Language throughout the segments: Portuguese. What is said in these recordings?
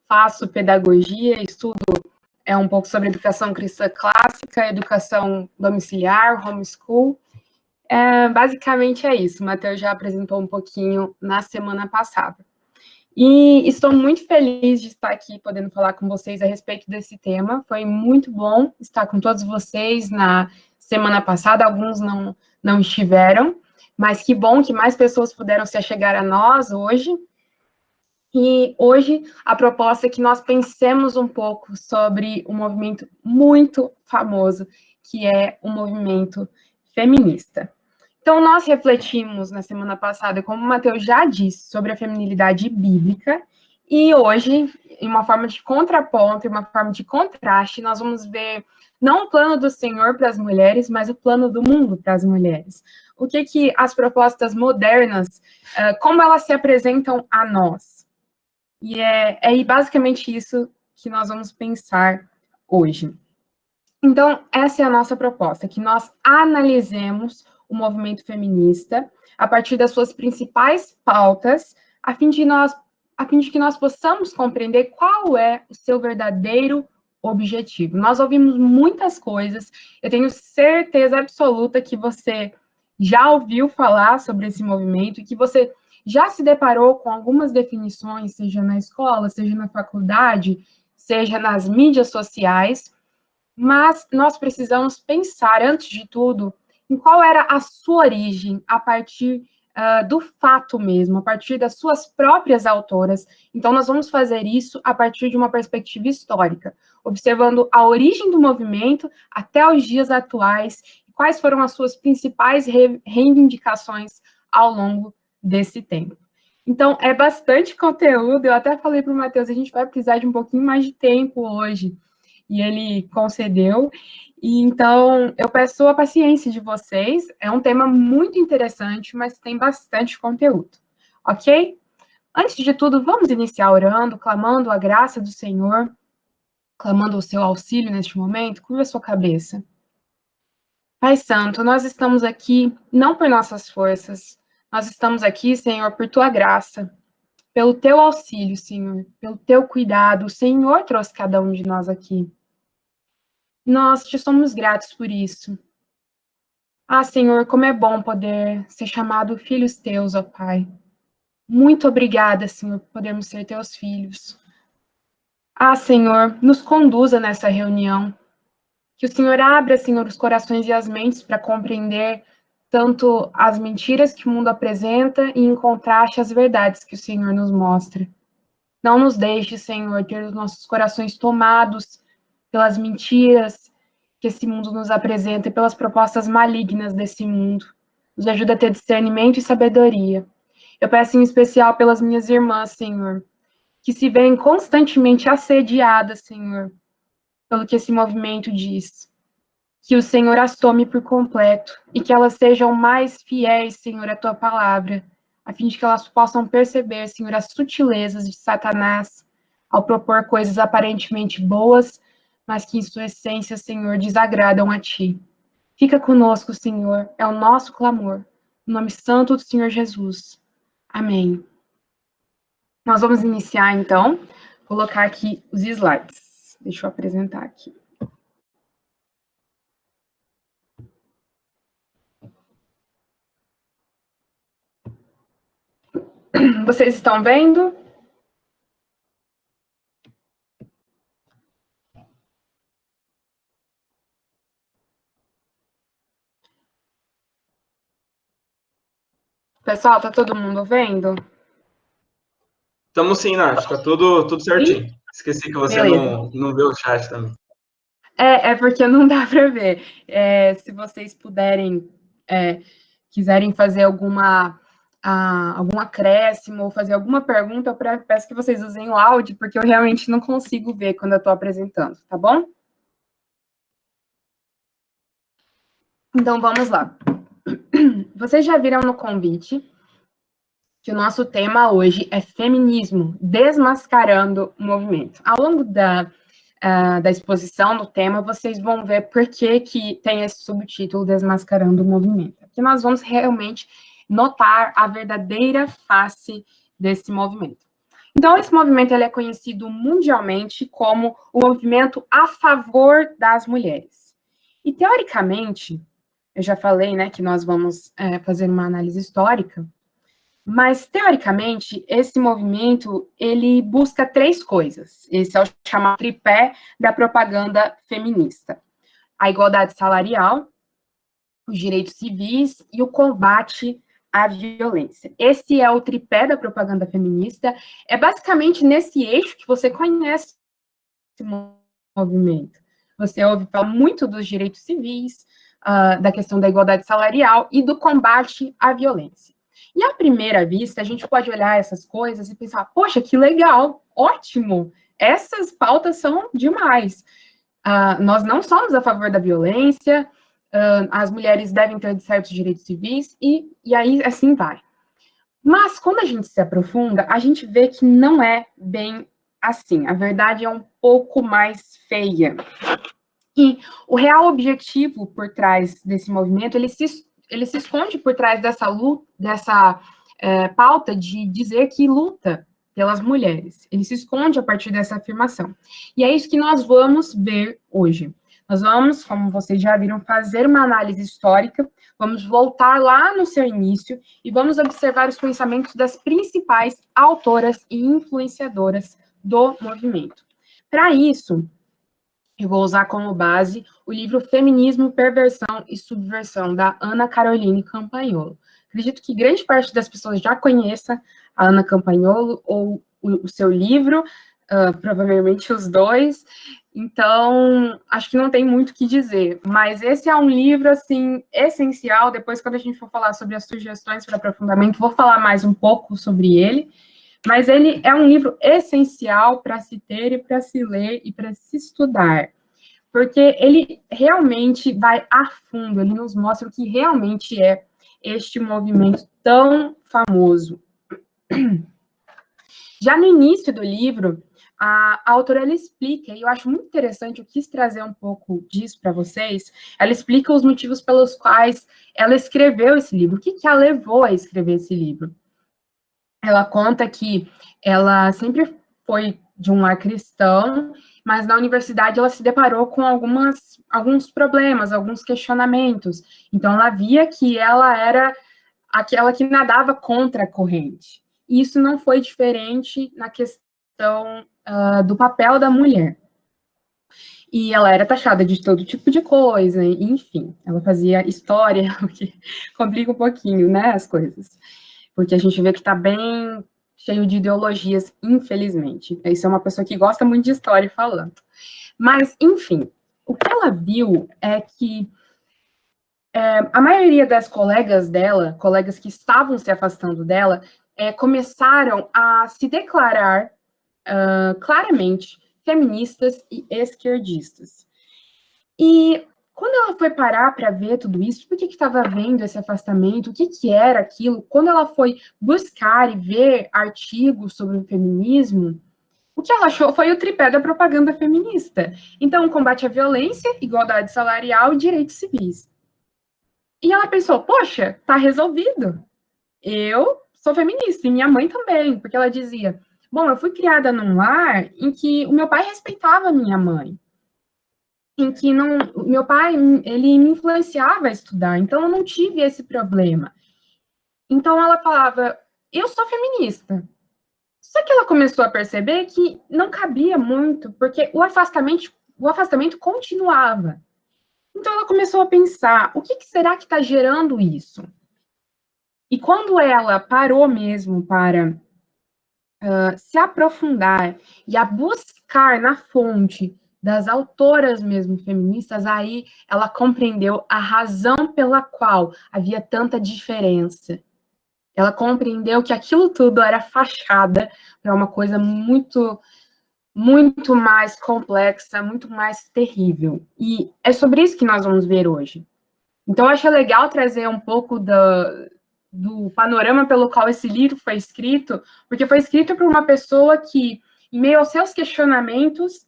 faço pedagogia, estudo um pouco sobre educação cristã clássica, educação domiciliar, homeschool. Basicamente é isso. O Matheus já apresentou um pouquinho na semana passada. E estou muito feliz de estar aqui podendo falar com vocês a respeito desse tema. Foi muito bom estar com todos vocês na semana passada. Alguns não estiveram, mas que bom que mais pessoas puderam se achegar a nós hoje. E hoje a proposta é que nós pensemos um pouco sobre um movimento muito famoso, que é o movimento feminista. Então, nós refletimos na semana passada, como o Matheus já disse, sobre a feminilidade bíblica, e hoje, em uma forma de contraponto, em uma forma de contraste, nós vamos ver não o plano do Senhor para as mulheres, mas o plano do mundo para as mulheres. O que as propostas modernas, como elas se apresentam a nós. E é basicamente isso que nós vamos pensar hoje. Então, essa é a nossa proposta, que nós analisemos o movimento feminista a partir das suas principais pautas, a fim de que nós possamos compreender qual é o seu verdadeiro objetivo. Nós ouvimos muitas coisas, eu tenho certeza absoluta que você já ouviu falar sobre esse movimento e que você já se deparou com algumas definições, seja na escola, seja na faculdade, seja nas mídias sociais, mas nós precisamos pensar, antes de tudo, em qual era a sua origem, a partir do fato mesmo, a partir das suas próprias autoras. Então, nós vamos fazer isso a partir de uma perspectiva histórica, observando a origem do movimento até os dias atuais, e quais foram as suas principais reivindicações ao longo desse tempo. Então, é bastante conteúdo, eu até falei para o Matheus, a gente vai precisar de um pouquinho mais de tempo hoje, e ele concedeu, e então eu peço a paciência de vocês, é um tema muito interessante, mas tem bastante conteúdo, ok? Antes de tudo, vamos iniciar orando, clamando a graça do Senhor, clamando o seu auxílio neste momento. Curva a sua cabeça. Pai Santo, nós estamos aqui não por nossas forças, nós estamos aqui, Senhor, por tua graça, pelo teu auxílio, Senhor, pelo teu cuidado. O Senhor trouxe cada um de nós aqui. Nós te somos gratos por isso. Ah, Senhor, como é bom poder ser chamado filhos teus, ó Pai. Muito obrigada, Senhor, por podermos ser teus filhos. Ah, Senhor, nos conduza nessa reunião. Que o Senhor abra, Senhor, os corações e as mentes para compreender tanto as mentiras que o mundo apresenta e, em contraste, as verdades que o Senhor nos mostra. Não nos deixe, Senhor, ter os nossos corações tomados pelas mentiras que esse mundo nos apresenta e pelas propostas malignas desse mundo. Nos ajuda a ter discernimento e sabedoria. Eu peço em especial pelas minhas irmãs, Senhor, que se veem constantemente assediadas, Senhor, pelo que esse movimento diz. Que o Senhor as tome por completo e que elas sejam mais fiéis, Senhor, à tua palavra, a fim de que elas possam perceber, Senhor, as sutilezas de Satanás ao propor coisas aparentemente boas, mas que em sua essência, Senhor, desagradam a ti. Fica conosco, Senhor, é o nosso clamor. No nome santo do Senhor Jesus. Amém. Nós vamos iniciar, então, colocar aqui os slides. Deixa eu apresentar aqui. Vocês estão vendo? Pessoal, tá todo mundo vendo? Estamos sim, Nath. Tá tudo certinho. Esqueci que você não vê o chat também. É porque não dá para ver. Se vocês puderem, quiserem fazer algum acréscimo ou fazer alguma pergunta, eu peço que vocês usem o áudio, porque eu realmente não consigo ver quando eu estou apresentando, tá bom? Então, vamos lá. Vocês já viram no convite que o nosso tema hoje é feminismo, desmascarando o movimento. Ao longo da exposição do tema, vocês vão ver por que tem esse subtítulo, Desmascarando o Movimento. Aqui nós vamos realmente notar a verdadeira face desse movimento. Então, esse movimento ele é conhecido mundialmente como o movimento a favor das mulheres. E, teoricamente, eu já falei, né, que nós vamos fazer uma análise histórica, mas, teoricamente, esse movimento, ele busca 3 coisas. Esse é o chamado tripé da propaganda feminista. A igualdade salarial, os direitos civis e o combate à violência. Esse é o tripé da propaganda feminista. É basicamente nesse eixo que você conhece esse movimento. Você ouve falar muito dos direitos civis, da questão da igualdade salarial e do combate à violência. E à primeira vista, a gente pode olhar essas coisas e pensar, poxa, que legal, ótimo, essas pautas são demais. Nós não somos a favor da violência, as mulheres devem ter certos direitos civis, e aí assim vai. Mas quando a gente se aprofunda, a gente vê que não é bem assim. A verdade é um pouco mais feia. E o real objetivo por trás desse movimento, ele se esconde por trás dessa luta, dessa pauta de dizer que luta pelas mulheres. Ele se esconde a partir dessa afirmação. E é isso que nós vamos ver hoje. Nós vamos, como vocês já viram, fazer uma análise histórica, vamos voltar lá no seu início e vamos observar os pensamentos das principais autoras e influenciadoras do movimento. Para isso, eu vou usar como base o livro Feminismo, Perversão e Subversão, da Ana Caroline Campagnolo. Acredito que grande parte das pessoas já conheça a Ana Campagnolo ou o seu livro, provavelmente os dois. Então, acho que não tem muito o que dizer, mas esse é um livro, assim, essencial. Depois, quando a gente for falar sobre as sugestões para aprofundamento, vou falar mais um pouco sobre ele, mas ele é um livro essencial para se ter e para se ler e para se estudar, porque ele realmente vai a fundo, ele nos mostra o que realmente é este movimento tão famoso. Já no início do livro, a autora, ela explica, e eu acho muito interessante, eu quis trazer um pouco disso para vocês, ela explica os motivos pelos quais ela escreveu esse livro, o que a levou a escrever esse livro. Ela conta que ela sempre foi de um lar cristão, mas na universidade ela se deparou com alguns problemas, alguns questionamentos. Então, ela via que ela era aquela que nadava contra a corrente. E isso não foi diferente na questão do papel da mulher. E ela era taxada de todo tipo de coisa, enfim, ela fazia história, o que complica um pouquinho, né, as coisas. Porque a gente vê que está bem cheio de ideologias, infelizmente. Isso é uma pessoa que gosta muito de história falando. Mas, enfim, o que ela viu é que a maioria das colegas dela, colegas que estavam se afastando dela, começaram a se declarar claramente feministas e esquerdistas. E quando ela foi parar para ver tudo isso, por que estava vendo esse afastamento, o que era aquilo, quando ela foi buscar e ver artigos sobre o feminismo, o que ela achou foi o tripé da propaganda feminista. Então, combate à violência, igualdade salarial e direitos civis. E ela pensou, poxa, tá resolvido. Eu sou feminista, e minha mãe também, porque ela dizia, bom, eu fui criada num lar em que o meu pai respeitava a minha mãe, em que meu pai, ele me influenciava a estudar, então eu não tive esse problema. Então ela falava, eu sou feminista. Só que ela começou a perceber que não cabia muito, porque o afastamento continuava. Então ela começou a pensar, o que será que está gerando isso? E quando ela parou mesmo para se aprofundar e a buscar na fonte das autoras mesmo feministas, aí ela compreendeu a razão pela qual havia tanta diferença. Ela compreendeu que aquilo tudo era fachada para uma coisa muito, muito mais complexa, muito mais terrível. E é sobre isso que nós vamos ver hoje. Então, eu acho legal trazer um pouco do panorama pelo qual esse livro foi escrito, porque foi escrito por uma pessoa que, em meio aos seus questionamentos,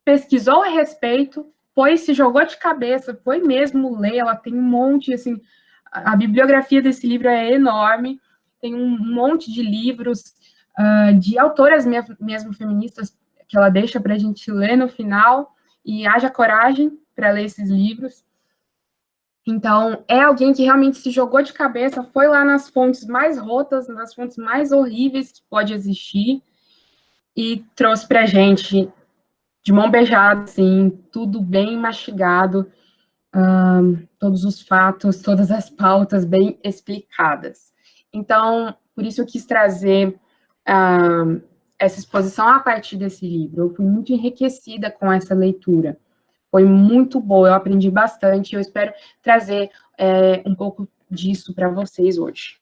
pesquisou a respeito, se jogou de cabeça, foi mesmo ler, ela tem um monte, assim, a bibliografia desse livro é enorme, tem um monte de livros de autoras mesmo feministas que ela deixa para a gente ler no final, e haja coragem para ler esses livros. Então, é alguém que realmente se jogou de cabeça, foi lá nas fontes mais rotas, nas fontes mais horríveis que pode existir, e trouxe para a gente, de mão beijada, assim, tudo bem mastigado, todos os fatos, todas as pautas bem explicadas. Então, por isso eu quis trazer essa exposição a partir desse livro. Eu fui muito enriquecida com essa leitura. Foi muito boa, eu aprendi bastante, e eu espero trazer um pouco disso para vocês hoje.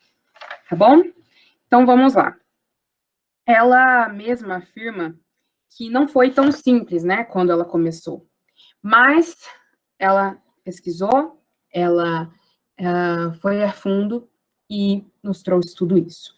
Tá bom? Então, vamos lá. Ela mesma afirma que não foi tão simples, né, quando ela começou. Mas ela pesquisou, ela foi a fundo e nos trouxe tudo isso.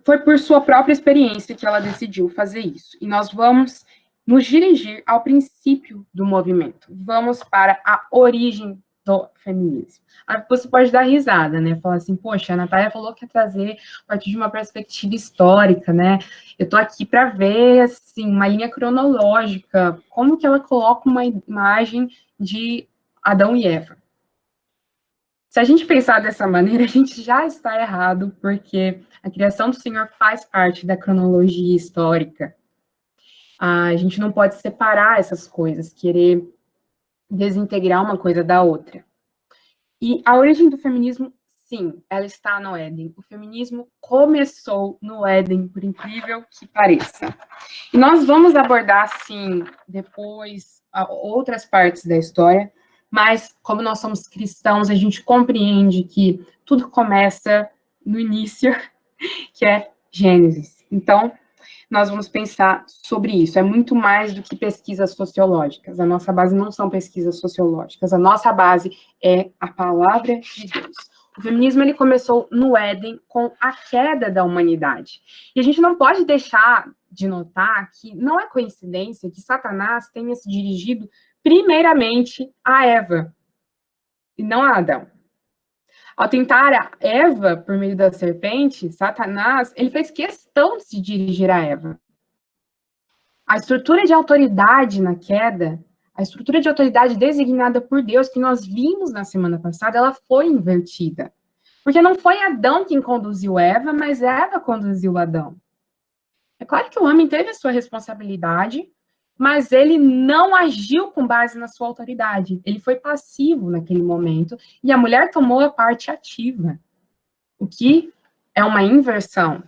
Foi por sua própria experiência que ela decidiu fazer isso. E nós vamos nos dirigir ao princípio do movimento. Vamos para a origem do feminismo. Aí você pode dar risada, né? Falar assim, poxa, a Natália falou que ia trazer a partir de uma perspectiva histórica, né? Eu tô aqui para ver, assim, uma linha cronológica, como que ela coloca uma imagem de Adão e Eva. Se a gente pensar dessa maneira, a gente já está errado, porque a criação do Senhor faz parte da cronologia histórica. A gente não pode separar essas coisas, querer desintegrar uma coisa da outra. E a origem do feminismo, sim, ela está no Éden. O feminismo começou no Éden, por incrível que pareça. E nós vamos abordar, sim, depois outras partes da história, mas como nós somos cristãos, a gente compreende que tudo começa no início, que é Gênesis. Então, nós vamos pensar sobre isso. É muito mais do que pesquisas sociológicas. A nossa base não são pesquisas sociológicas. A nossa base é a palavra de Deus. O feminismo, ele começou no Éden com a queda da humanidade. E a gente não pode deixar de notar que não é coincidência que Satanás tenha se dirigido primeiramente a Eva, e não a Adão. Ao tentar a Eva por meio da serpente, Satanás, ele fez questão de se dirigir a Eva. A estrutura de autoridade na queda, a estrutura de autoridade designada por Deus, que nós vimos na semana passada, ela foi invertida. Porque não foi Adão quem conduziu Eva, mas Eva conduziu Adão. É claro que o homem teve a sua responsabilidade, mas ele não agiu com base na sua autoridade. Ele foi passivo naquele momento, e a mulher tomou a parte ativa, o que é uma inversão.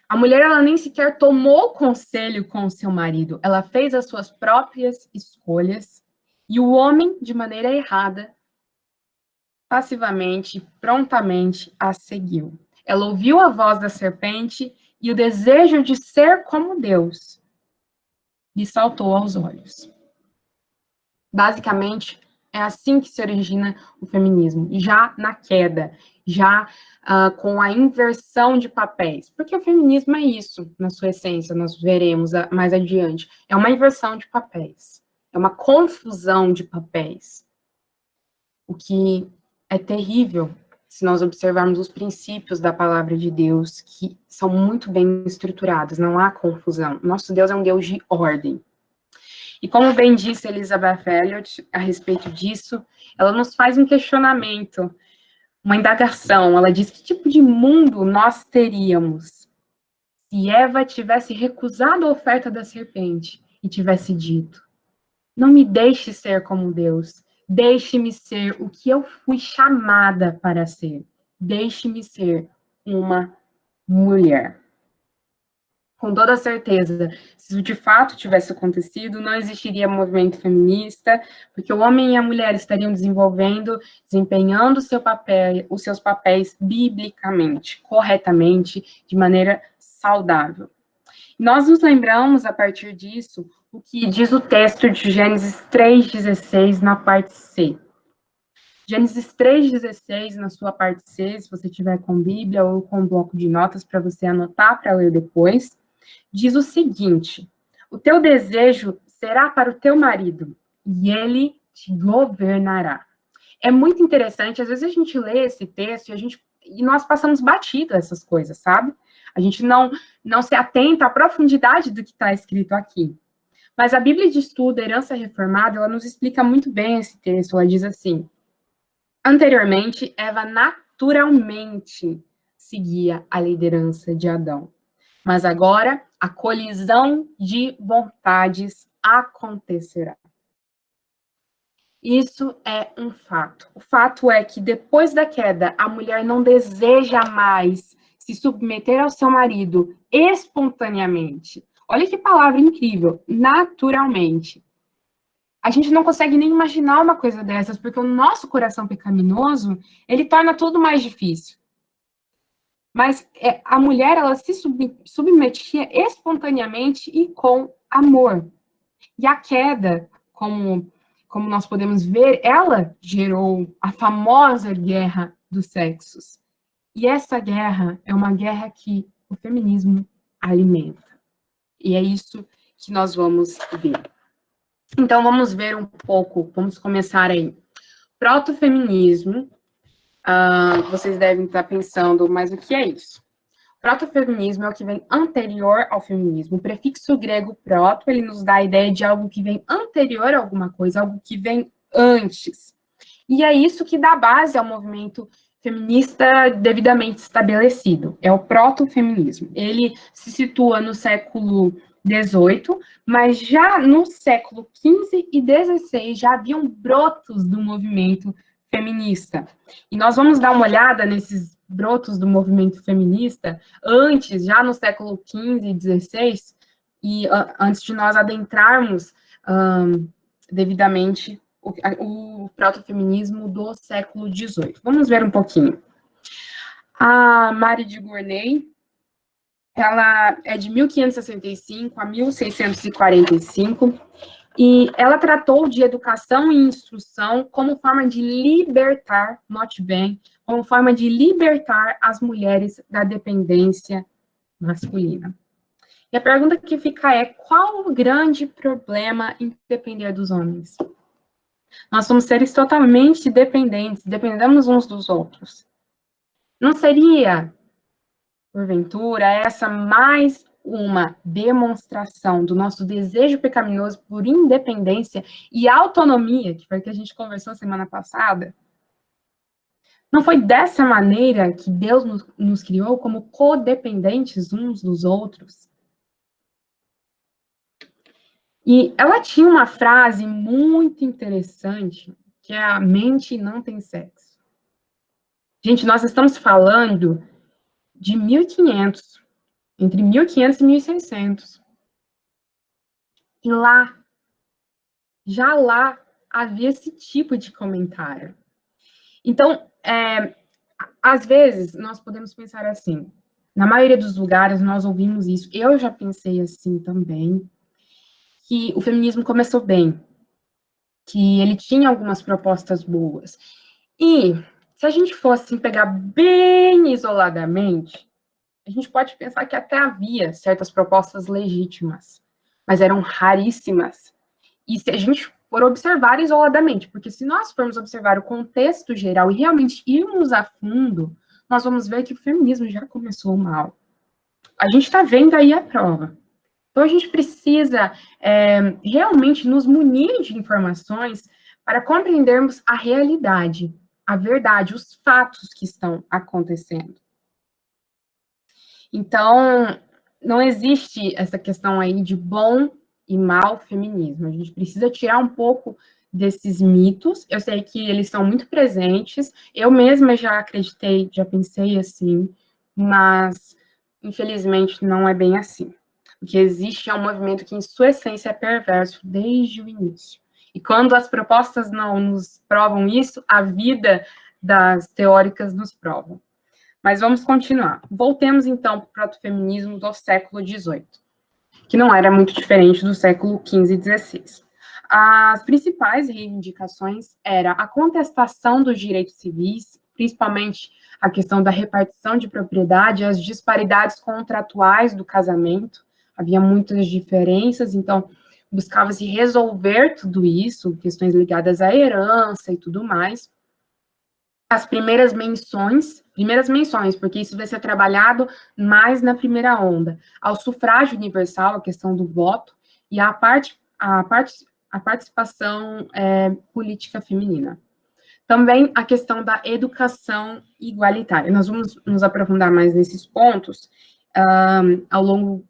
A mulher, ela nem sequer tomou conselho com o seu marido, ela fez as suas próprias escolhas, e o homem, de maneira errada, passivamente, prontamente, a seguiu. Ela ouviu a voz da serpente, e o desejo de ser como Deus lhe saltou aos olhos. Basicamente, é assim que se origina o feminismo, já na queda, já com a inversão de papéis. Porque o feminismo é isso, na sua essência, nós veremos mais adiante. É uma inversão de papéis, é uma confusão de papéis. O que é terrível se nós observarmos os princípios da palavra de Deus, que são muito bem estruturados, não há confusão. Nosso Deus é um Deus de ordem. E como bem disse Elizabeth Elliot a respeito disso, ela nos faz um questionamento, uma indagação. Ela diz: que tipo de mundo nós teríamos se Eva tivesse recusado a oferta da serpente e tivesse dito: não me deixe ser como Deus, deixe-me ser o que eu fui chamada para ser, deixe-me ser uma mulher. Com toda certeza, se isso de fato tivesse acontecido, não existiria movimento feminista, porque o homem e a mulher estariam desempenhando os seus papéis biblicamente, corretamente, de maneira saudável. Nós nos lembramos, a partir disso, o que diz o texto de Gênesis 3,16, na parte C. Gênesis 3,16, na sua parte C, se você tiver com Bíblia ou com um bloco de notas para você anotar para ler depois, diz o seguinte: o teu desejo será para o teu marido, e ele te governará. É muito interessante, às vezes a gente lê esse texto e nós passamos batido essas coisas, sabe? A gente não se atenta à profundidade do que está escrito aqui. Mas a Bíblia de Estudo, Herança Reformada, ela nos explica muito bem esse texto. Ela diz assim: anteriormente, Eva naturalmente seguia a liderança de Adão. Mas agora, a colisão de vontades acontecerá. Isso é um fato. O fato é que depois da queda, a mulher não deseja mais se submeter ao seu marido espontaneamente. Olha que palavra incrível, naturalmente. A gente não consegue nem imaginar uma coisa dessas, porque o nosso coração pecaminoso, ele torna tudo mais difícil. Mas a mulher, ela se submetia espontaneamente e com amor. E a queda, como nós podemos ver, ela gerou a famosa guerra dos sexos. E essa guerra é uma guerra que o feminismo alimenta. E é isso que nós vamos ver. Então, vamos ver um pouco, vamos começar aí. Protofeminismo, vocês devem estar pensando, mas o que é isso? Protofeminismo é o que vem anterior ao feminismo. O prefixo grego proto, ele nos dá a ideia de algo que vem anterior a alguma coisa, algo que vem antes. E é isso que dá base ao movimento feminista devidamente estabelecido. É o protofeminismo. Ele se situa no século XVIII, mas já no século XV e XVI já haviam brotos do movimento feminista. E nós vamos dar uma olhada nesses brotos do movimento feminista antes, já no século XV e XVI, e antes de nós adentrarmos devidamente o protofeminismo do século XVIII. Vamos ver um pouquinho. A Marie de Gournay, ela é de 1565 a 1645, e ela tratou de educação e instrução como forma de libertar, note bem, como forma de libertar as mulheres da dependência masculina. E a pergunta que fica é: qual o grande problema em depender dos homens? Nós somos seres totalmente dependentes, dependemos uns dos outros. Não seria, porventura, essa mais uma demonstração do nosso desejo pecaminoso por independência e autonomia, que foi o que a gente conversou semana passada? Não foi dessa maneira que Deus nos criou como codependentes uns dos outros? E ela tinha uma frase muito interessante, que é: a mente não tem sexo. Gente, nós estamos falando de 1500, entre 1500 e 1600. E já lá, havia esse tipo de comentário. Então, às vezes, nós podemos pensar assim, na maioria dos lugares nós ouvimos isso, eu já pensei assim também, que o feminismo começou bem, que ele tinha algumas propostas boas. E se a gente fosse pegar bem isoladamente, a gente pode pensar que até havia certas propostas legítimas, mas eram raríssimas. E se a gente for observar isoladamente, porque se nós formos observar o contexto geral e realmente irmos a fundo, nós vamos ver que o feminismo já começou mal. A gente está vendo aí a prova. Então, a gente precisa realmente nos munir de informações para compreendermos a realidade, a verdade, os fatos que estão acontecendo. Então, não existe essa questão aí de bom e mau feminismo. A gente precisa tirar um pouco desses mitos. Eu sei que eles são muito presentes. Eu mesma já acreditei, já pensei assim, mas infelizmente não é bem assim. O que existe é um movimento que, em sua essência, é perverso desde o início. E quando as propostas não nos provam isso, a vida das teóricas nos provam. Mas vamos continuar. Voltemos, então, para o protofeminismo do século XVIII, que não era muito diferente do século XV e XVI. As principais reivindicações eram a contestação dos direitos civis, principalmente a questão da repartição de propriedade, as disparidades contratuais do casamento, havia muitas diferenças, então buscava-se resolver tudo isso, questões ligadas à herança e tudo mais. As primeiras menções, primeiras menções, porque isso vai ser trabalhado mais na primeira onda, ao sufrágio universal, a questão do voto, e a participação política feminina. Também a questão da educação igualitária. Nós vamos nos aprofundar mais nesses pontos ao longo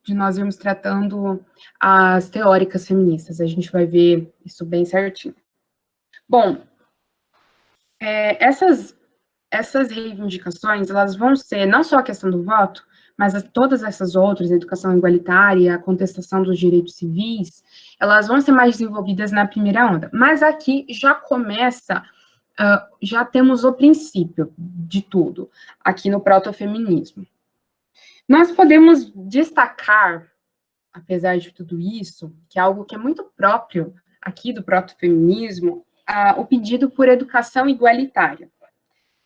de nós irmos tratando as teóricas feministas. A gente vai ver isso bem certinho. Bom, essas reivindicações, elas vão ser não só a questão do voto, mas todas essas outras, a educação igualitária, a contestação dos direitos civis, elas vão ser mais desenvolvidas na primeira onda. Mas aqui já começa, já temos o princípio de tudo, aqui no protofeminismo. Nós podemos destacar, apesar de tudo isso, que é algo que é muito próprio aqui do protofeminismo, o pedido por educação igualitária.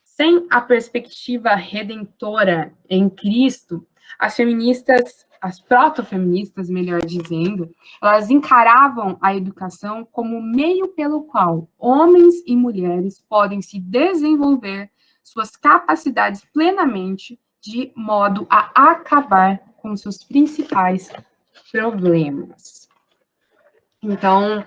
Sem a perspectiva redentora em Cristo, as feministas, as protofeministas, melhor dizendo, elas encaravam a educação como meio pelo qual homens e mulheres podem se desenvolver suas capacidades plenamente, de modo a acabar com seus principais problemas. Então,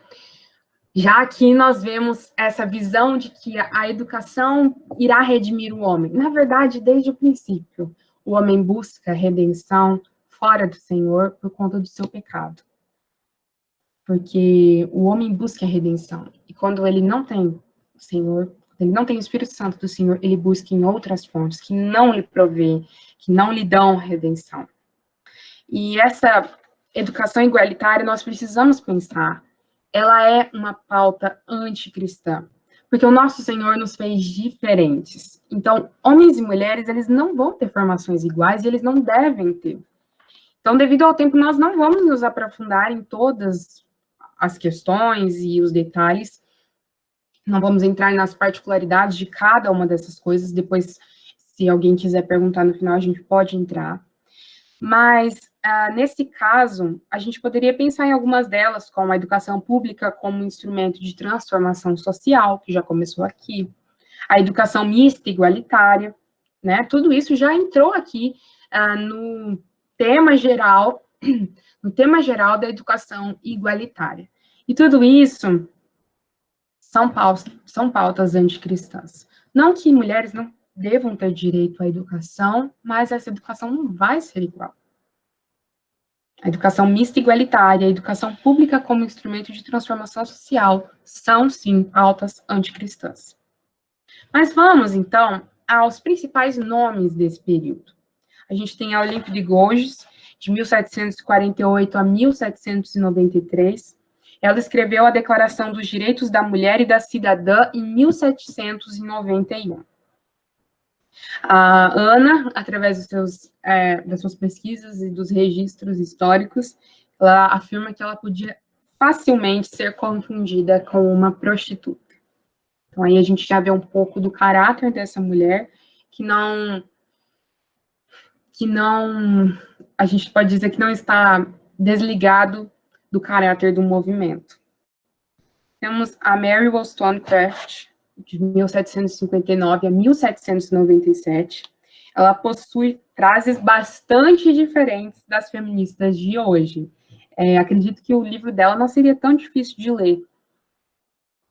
já aqui nós vemos essa visão de que a educação irá redimir o homem. Na verdade, desde o princípio, o homem busca redenção fora do Senhor por conta do seu pecado. Porque o homem busca a redenção. E quando ele não tem o Senhor, ele não tem o Espírito Santo do Senhor, ele busca em outras fontes que não lhe provê, que não lhe dão redenção. E essa educação igualitária, nós precisamos pensar, ela é uma pauta anticristã, porque o nosso Senhor nos fez diferentes. Então, homens e mulheres, eles não vão ter formações iguais e eles não devem ter. Então, devido ao tempo, nós não vamos nos aprofundar em todas as questões e os detalhes, não vamos entrar nas particularidades de cada uma dessas coisas, depois, se alguém quiser perguntar no final, a gente pode entrar. Mas, nesse caso, a gente poderia pensar em algumas delas, como a educação pública como instrumento de transformação social, que já começou aqui, a educação mista e igualitária, né? Tudo isso já entrou aqui no tema geral da educação igualitária. E tudo isso são pautas anticristãs. Não que mulheres não devam ter direito à educação, mas essa educação não vai ser igual. A educação mista e igualitária, a educação pública como instrumento de transformação social são, sim, pautas anticristãs. Mas vamos, então, aos principais nomes desse período. A gente tem a Olympe de Gouges, de 1748 a 1793. Ela escreveu a Declaração dos Direitos da Mulher e da Cidadã em 1791. A Ana, através das suas pesquisas e dos registros históricos, ela afirma que ela podia facilmente ser confundida com uma prostituta. Então, aí a gente já vê um pouco do caráter dessa mulher, que não, a gente pode dizer que não está desligado do caráter do movimento. Temos a Mary Wollstonecraft, de 1759 a 1797, ela possui frases bastante diferentes das feministas de hoje. Acredito que o livro dela não seria tão difícil de ler,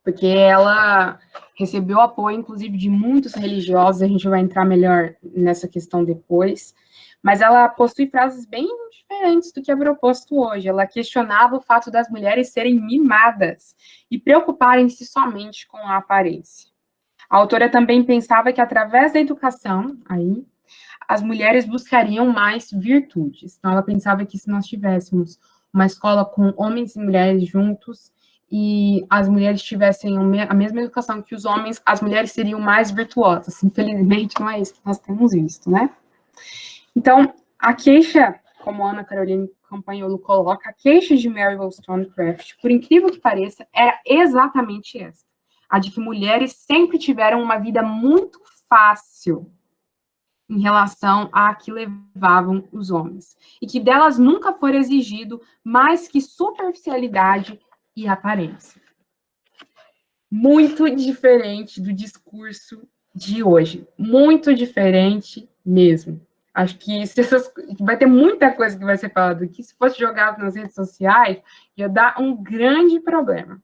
porque ela recebeu apoio, inclusive, de muitos religiosos, a gente vai entrar melhor nessa questão depois, mas ela possui frases bem diferentes do que é proposto hoje. Ela questionava o fato das mulheres serem mimadas e preocuparem-se somente com a aparência. A autora também pensava que, através da educação, as mulheres buscariam mais virtudes. Então, ela pensava que se nós tivéssemos uma escola com homens e mulheres juntos, e as mulheres tivessem a mesma educação que os homens, as mulheres seriam mais virtuosas. Infelizmente, não é isso que nós temos visto, né? Então, a queixa, como a Ana Caroline Campagnolo coloca, a queixa de Mary Wollstonecraft, por incrível que pareça, era exatamente essa. A de que mulheres sempre tiveram uma vida muito fácil em relação a que levavam os homens. E que delas nunca foi exigido mais que superficialidade e aparência. Muito diferente do discurso de hoje. Muito diferente mesmo. Acho que vai ter muita coisa que vai ser falada aqui. Se fosse jogado nas redes sociais, ia dar um grande problema.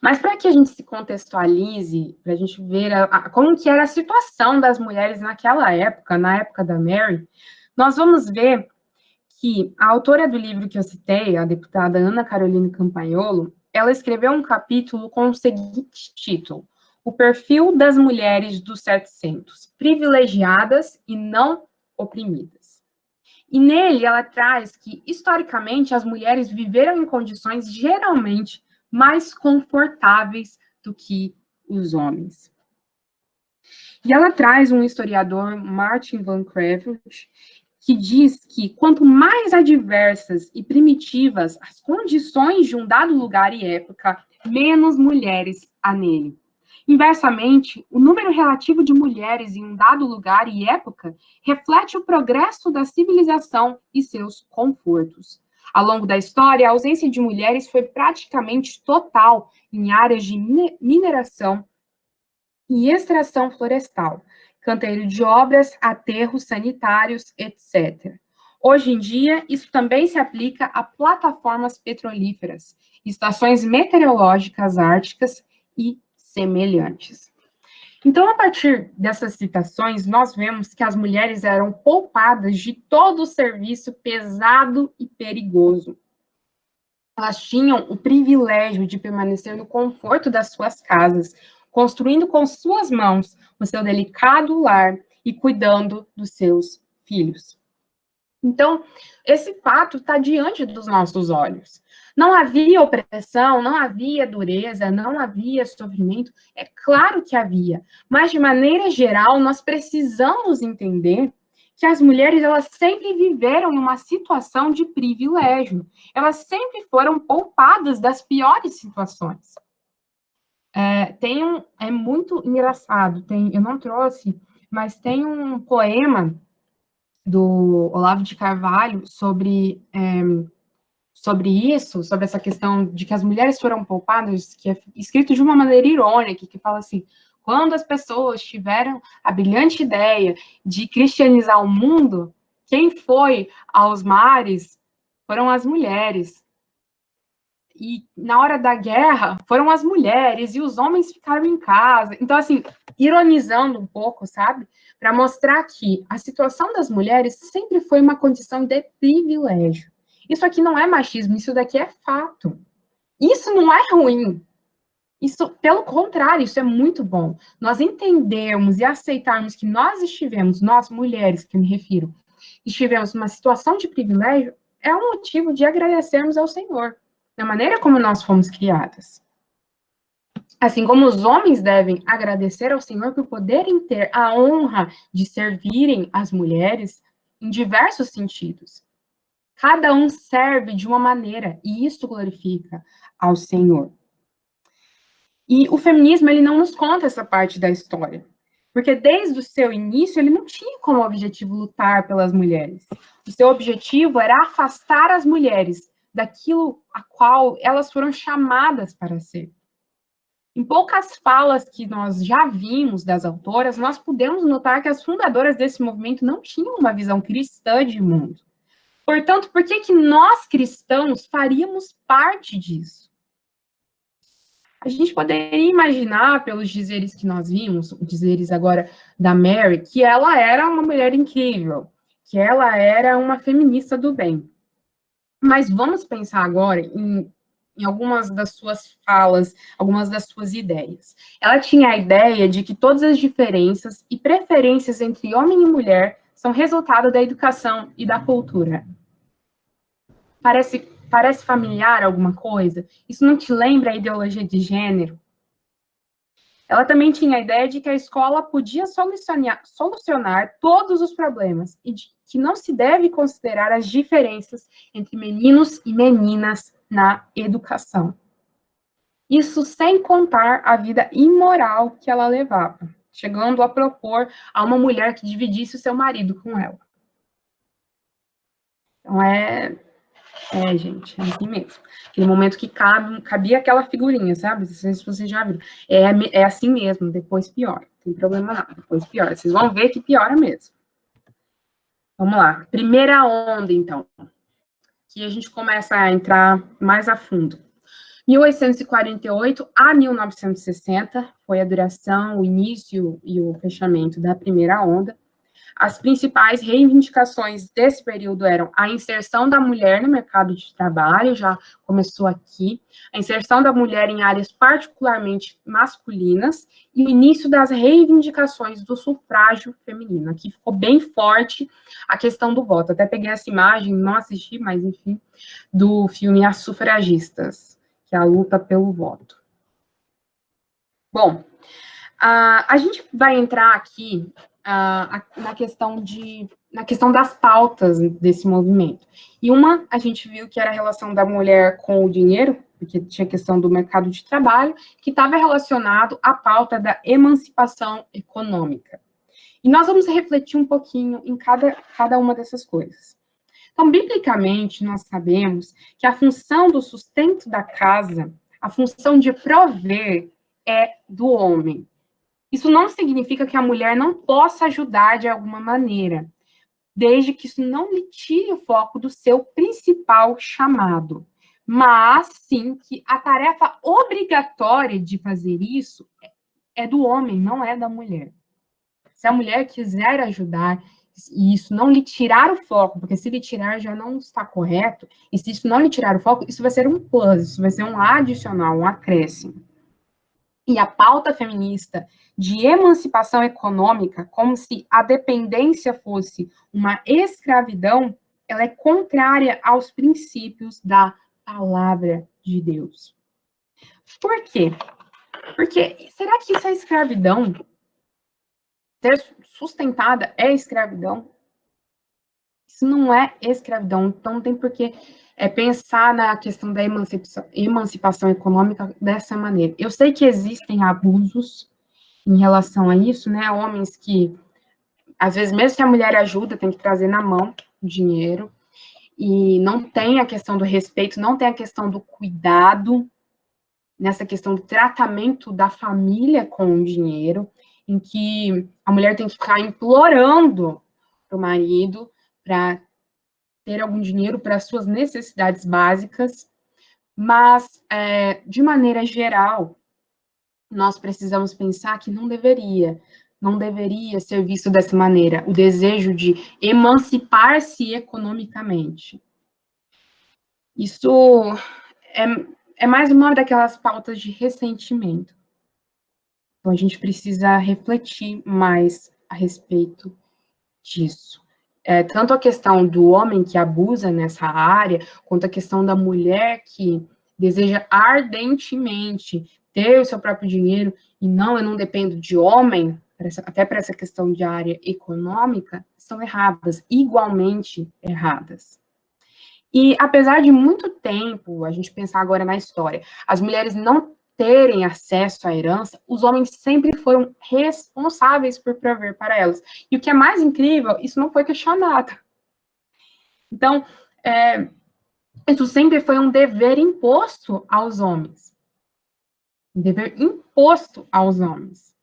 Mas para que a gente se contextualize, para a gente ver como que era a situação das mulheres naquela época, na época da Mary, nós vamos ver que a autora do livro que eu citei, a deputada Ana Carolina Campagnolo, ela escreveu um capítulo com o seguinte título: O perfil das mulheres dos 700, privilegiadas e não oprimidas. E nele ela traz que, historicamente, as mulheres viveram em condições geralmente mais confortáveis do que os homens. E ela traz um historiador, Martin Van Creveld, que diz que quanto mais adversas e primitivas as condições de um dado lugar e época, menos mulheres há nele. Inversamente, o número relativo de mulheres em um dado lugar e época reflete o progresso da civilização e seus confortos. Ao longo da história, a ausência de mulheres foi praticamente total em áreas de mineração e extração florestal, canteiro de obras, aterros sanitários, etc. Hoje em dia, isso também se aplica a plataformas petrolíferas, estações meteorológicas árticas e semelhantes. Então, a partir dessas citações, nós vemos que as mulheres eram poupadas de todo o serviço pesado e perigoso. Elas tinham o privilégio de permanecer no conforto das suas casas, construindo com suas mãos o seu delicado lar e cuidando dos seus filhos. Então, esse fato está diante dos nossos olhos. Não havia opressão, não havia dureza, não havia sofrimento. É claro que havia, mas de maneira geral, nós precisamos entender que as mulheres, elas sempre viveram em uma situação de privilégio. Elas sempre foram poupadas das piores situações. É muito engraçado, eu não trouxe, mas tem um poema do Olavo de Carvalho sobre isso, sobre essa questão de que as mulheres foram poupadas, que é escrito de uma maneira irônica, que fala assim: quando as pessoas tiveram a brilhante ideia de cristianizar o mundo, quem foi aos mares foram as mulheres. E na hora da guerra foram as mulheres e os homens ficaram em casa. Então, assim, ironizando um pouco, sabe? Para mostrar que a situação das mulheres sempre foi uma condição de privilégio. Isso aqui não é machismo, isso daqui é fato. Isso não é ruim. Isso, pelo contrário, isso é muito bom. Nós entendermos e aceitarmos que nós mulheres, que eu me refiro, estivemos numa situação de privilégio, é um motivo de agradecermos ao Senhor, da maneira como nós fomos criadas. Assim como os homens devem agradecer ao Senhor por poderem ter a honra de servirem as mulheres em diversos sentidos. Cada um serve de uma maneira, e isso glorifica ao Senhor. E o feminismo, ele não nos conta essa parte da história, porque desde o seu início, ele não tinha como objetivo lutar pelas mulheres. O seu objetivo era afastar as mulheres daquilo a qual elas foram chamadas para ser. Em poucas falas que nós já vimos das autoras, nós podemos notar que as fundadoras desse movimento não tinham uma visão cristã de mundo. Portanto, por que nós cristãos faríamos parte disso? A gente poderia imaginar, pelos dizeres que nós vimos, dizeres agora da Mary, que ela era uma mulher incrível, que ela era uma feminista do bem. Mas vamos pensar agora em algumas das suas falas, algumas das suas ideias. Ela tinha a ideia de que todas as diferenças e preferências entre homem e mulher são resultado da educação e da cultura. Parece familiar alguma coisa? Isso não te lembra a ideologia de gênero? Ela também tinha a ideia de que a escola podia solucionar todos os problemas e de que não se deve considerar as diferenças entre meninos e meninas na educação. Isso sem contar a vida imoral que ela levava, chegando a propor a uma mulher que dividisse o seu marido com ela. Então, Gente, é assim mesmo. Aquele momento que cabia aquela figurinha, sabe? Não sei se vocês já viram. É assim mesmo, depois piora. Não tem problema não, depois piora. Vocês vão ver que piora mesmo. Vamos lá. Primeira onda, então. Que a gente começa a entrar mais a fundo. 1848 a 1960 foi a duração, o início e o fechamento da primeira onda. As principais reivindicações desse período eram a inserção da mulher no mercado de trabalho, já começou aqui, a inserção da mulher em áreas particularmente masculinas e o início das reivindicações do sufrágio feminino. Aqui ficou bem forte a questão do voto. Até peguei essa imagem, não assisti, mas enfim, do filme As Sufragistas, que é a luta pelo voto. Bom, a gente vai entrar aqui na questão das pautas desse movimento. E uma, a gente viu que era a relação da mulher com o dinheiro, porque tinha a questão do mercado de trabalho, que estava relacionado à pauta da emancipação econômica. E nós vamos refletir um pouquinho em cada uma dessas coisas. Então, biblicamente, nós sabemos que a função do sustento da casa, a função de prover, é do homem. Isso não significa que a mulher não possa ajudar de alguma maneira, desde que isso não lhe tire o foco do seu principal chamado. Mas, sim, que a tarefa obrigatória de fazer isso é do homem, não é da mulher. Se a mulher quiser ajudar, e isso não lhe tirar o foco, porque se lhe tirar já não está correto, e se isso não lhe tirar o foco, isso vai ser um plus, isso vai ser um adicional, um acréscimo. E a pauta feminista de emancipação econômica, como se a dependência fosse uma escravidão, ela é contrária aos princípios da palavra de Deus. Por quê? Porque será que isso é escravidão? Ser sustentada é escravidão? Isso não é escravidão, então não tem por que pensar na questão da emancipação econômica dessa maneira. Eu sei que existem abusos em relação a isso, né? Homens que, às vezes, mesmo se a mulher ajuda, tem que trazer na mão o dinheiro, e não tem a questão do respeito, não tem a questão do cuidado, nessa questão do tratamento da família com o dinheiro, em que a mulher tem que ficar implorando para o marido para ter algum dinheiro para suas necessidades básicas, mas, de maneira geral, nós precisamos pensar que não deveria ser visto dessa maneira, o desejo de emancipar-se economicamente. Isso é mais uma daquelas pautas de ressentimento. Então, a gente precisa refletir mais a respeito disso. Tanto a questão do homem que abusa nessa área, quanto a questão da mulher que deseja ardentemente ter o seu próprio dinheiro, e não, eu não dependo de homem, até para essa questão de área econômica, são erradas, igualmente erradas. E apesar de muito tempo, a gente pensar agora na história, as mulheres não terem acesso à herança, os homens sempre foram responsáveis por prover para elas. E o que é mais incrível, isso não foi questionado. Então, isso sempre foi um dever imposto aos homens. Um dever imposto aos homens.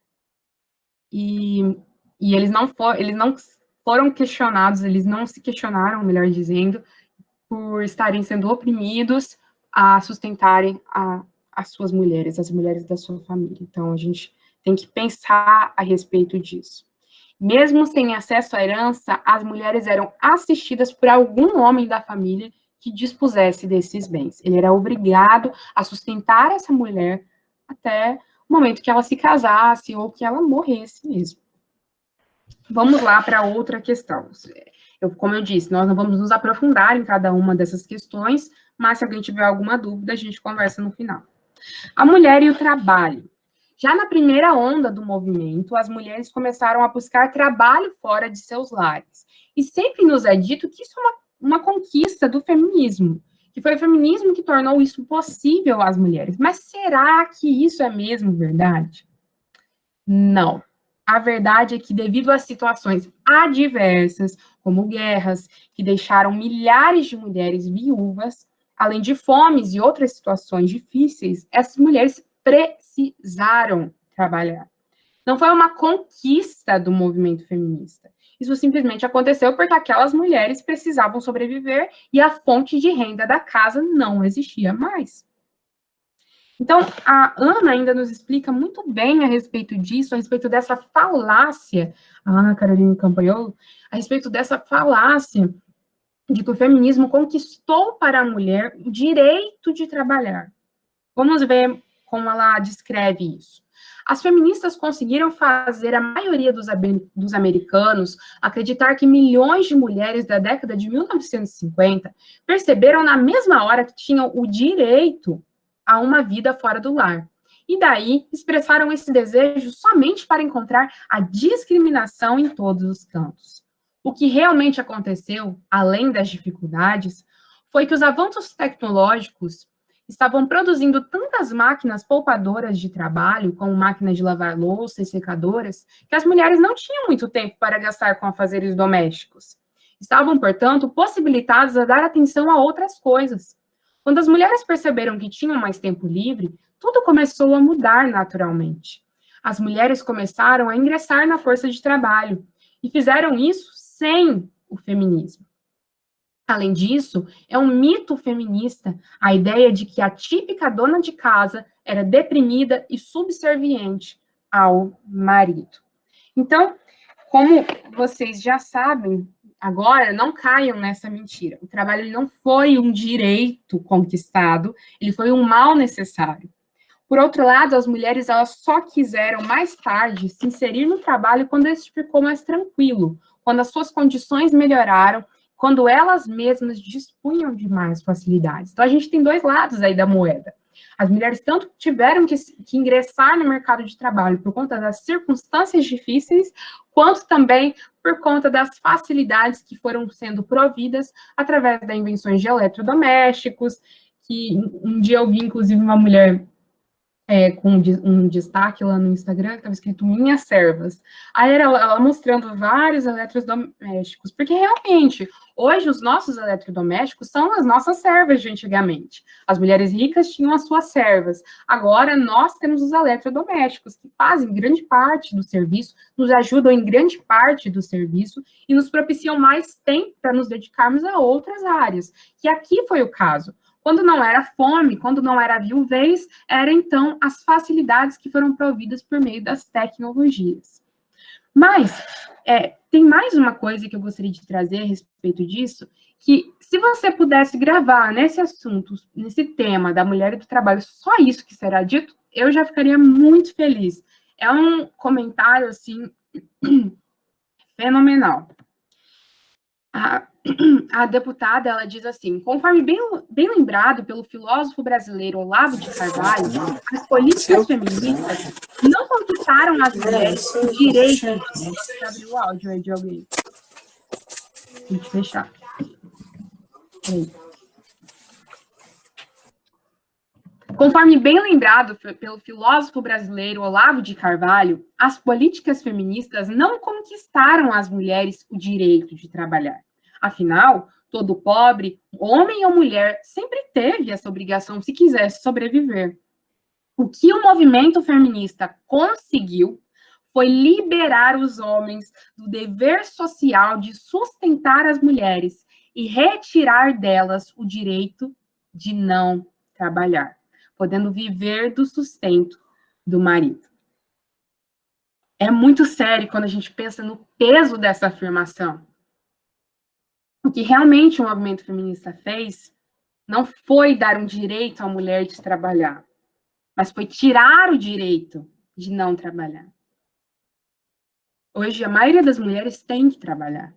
E eles não foram questionados, eles não se questionaram, melhor dizendo, por estarem sendo oprimidos a sustentarem as suas mulheres, as mulheres da sua família. Então, a gente tem que pensar a respeito disso. Mesmo sem acesso à herança, as mulheres eram assistidas por algum homem da família que dispusesse desses bens. Ele era obrigado a sustentar essa mulher até o momento que ela se casasse ou que ela morresse mesmo. Vamos lá para outra questão. Como eu disse, nós não vamos nos aprofundar em cada uma dessas questões, mas se alguém tiver alguma dúvida, a gente conversa no final. A mulher e o trabalho. Já na primeira onda do movimento, as mulheres começaram a buscar trabalho fora de seus lares. E sempre nos é dito que isso é uma conquista do feminismo, que foi o feminismo que tornou isso possível às mulheres. Mas será que isso é mesmo verdade? Não. a verdade é que, devido a situações adversas, como guerras, que deixaram milhares de mulheres viúvas, além de fomes e outras situações difíceis, essas mulheres precisaram trabalhar. Não foi uma conquista do movimento feminista. Isso simplesmente aconteceu porque aquelas mulheres precisavam sobreviver e a fonte de renda da casa não existia mais. Então, a Ana ainda nos explica muito bem a respeito disso, a respeito dessa falácia, a Ana Carolina Campanholo, a respeito dessa falácia de que o feminismo conquistou para a mulher o direito de trabalhar. Vamos ver como ela descreve isso. As feministas conseguiram fazer a maioria dos americanos acreditar que milhões de mulheres da década de 1950 perceberam na mesma hora que tinham o direito a uma vida fora do lar. E daí expressaram esse desejo somente para encontrar a discriminação em todos os cantos. O que realmente aconteceu, além das dificuldades, foi que os avanços tecnológicos estavam produzindo tantas máquinas poupadoras de trabalho, como máquinas de lavar louça e secadoras, que as mulheres não tinham muito tempo para gastar com afazeres domésticos. Estavam, portanto, possibilitadas a dar atenção a outras coisas. Quando as mulheres perceberam que tinham mais tempo livre, tudo começou a mudar naturalmente. As mulheres começaram a ingressar na força de trabalho e fizeram isso sem o feminismo. Além disso, é um mito feminista a ideia de que a típica dona de casa era deprimida e subserviente ao marido. Então, como vocês já sabem, agora não caiam nessa mentira. O trabalho não foi um direito conquistado, ele foi um mal necessário. Por outro lado, as mulheres elas só quiseram mais tarde se inserir no trabalho quando isso ficou mais tranquilo, quando as suas condições melhoraram, quando elas mesmas dispunham de mais facilidades. Então, a gente tem dois lados aí da moeda. As mulheres tanto tiveram que ingressar no mercado de trabalho por conta das circunstâncias difíceis, quanto também por conta das facilidades que foram sendo providas através das invenções de eletrodomésticos, que um dia eu vi, inclusive, uma mulher com um destaque lá no Instagram, que estava escrito Minhas Servas. Aí era ela mostrando vários eletrodomésticos, porque realmente, hoje os nossos eletrodomésticos são as nossas servas de antigamente. As mulheres ricas tinham as suas servas. Agora nós temos os eletrodomésticos, que fazem grande parte do serviço, nos ajudam em grande parte do serviço e nos propiciam mais tempo para nos dedicarmos a outras áreas, que aqui foi o caso. Quando não era fome, quando não era viuvez, eram então as facilidades que foram providas por meio das tecnologias. Mas tem mais uma coisa que eu gostaria de trazer a respeito disso, que se você pudesse gravar nesse assunto, nesse tema da mulher e do trabalho, só isso que será dito, eu já ficaria muito feliz. É um comentário, assim, fenomenal. A deputada, ela diz assim, conforme bem lembrado pelo filósofo brasileiro Olavo de Carvalho, as políticas feministas não conquistaram as mulheres o direito de abrir o áudio aí de alguém. Tem que fechar. Conforme bem lembrado pelo filósofo brasileiro Olavo de Carvalho, as políticas feministas não conquistaram às mulheres o direito de trabalhar. Afinal, todo pobre, homem ou mulher, sempre teve essa obrigação se quisesse sobreviver. O que o movimento feminista conseguiu foi liberar os homens do dever social de sustentar as mulheres e retirar delas o direito de não trabalhar, podendo viver do sustento do marido. É muito sério quando a gente pensa no peso dessa afirmação. O que realmente o movimento feminista fez não foi dar um direito à mulher de trabalhar, mas foi tirar o direito de não trabalhar. Hoje, a maioria das mulheres tem que trabalhar.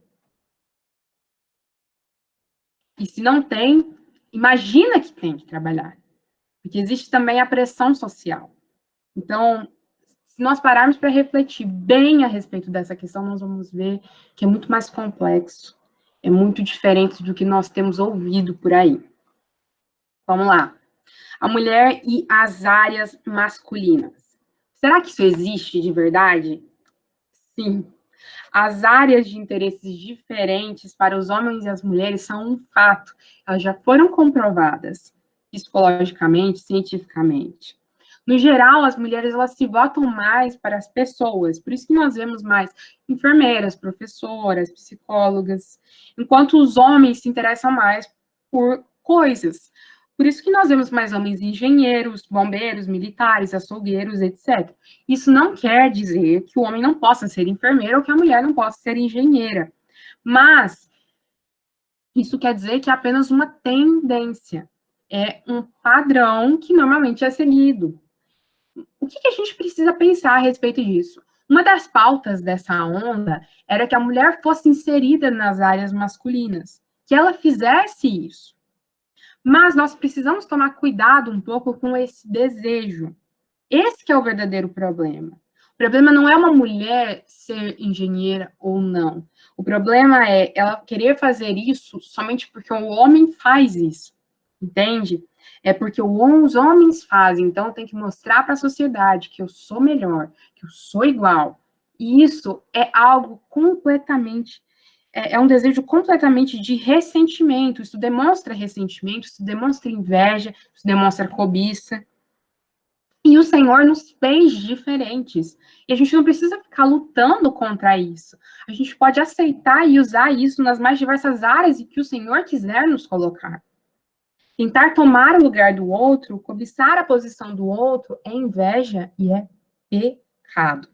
E se não tem, imagina que tem que trabalhar. Porque existe também a pressão social. Então, se nós pararmos para refletir bem a respeito dessa questão, nós vamos ver que é muito mais complexo, é muito diferente do que nós temos ouvido por aí. Vamos lá. A mulher e as áreas masculinas. Será que isso existe de verdade? Sim. As áreas de interesses diferentes para os homens e as mulheres são um fato. Elas já foram comprovadas psicologicamente, cientificamente. No geral, as mulheres elas se votam mais para as pessoas, por isso que nós vemos mais enfermeiras, professoras, psicólogas, enquanto os homens se interessam mais por coisas. Por isso que nós vemos mais homens engenheiros, bombeiros, militares, açougueiros, etc. Isso não quer dizer que o homem não possa ser enfermeiro ou que a mulher não possa ser engenheira, mas isso quer dizer que é apenas uma tendência, é um padrão que normalmente é seguido. O que a gente precisa pensar a respeito disso? Uma das pautas dessa onda era que a mulher fosse inserida nas áreas masculinas, que ela fizesse isso. Mas nós precisamos tomar cuidado um pouco com esse desejo. Esse que é o verdadeiro problema. O problema não é uma mulher ser engenheira ou não. O problema é ela querer fazer isso somente porque o homem faz isso. Entende? É porque os homens fazem, então eu tenho que mostrar para a sociedade que eu sou melhor, que eu sou igual. E isso é algo completamente é um desejo completamente de ressentimento. Isso demonstra ressentimento, isso demonstra inveja, isso demonstra cobiça. E o Senhor nos fez diferentes. E a gente não precisa ficar lutando contra isso. A gente pode aceitar e usar isso nas mais diversas áreas em que o Senhor quiser nos colocar. Tentar tomar o lugar do outro, cobiçar a posição do outro, é inveja e é pecado.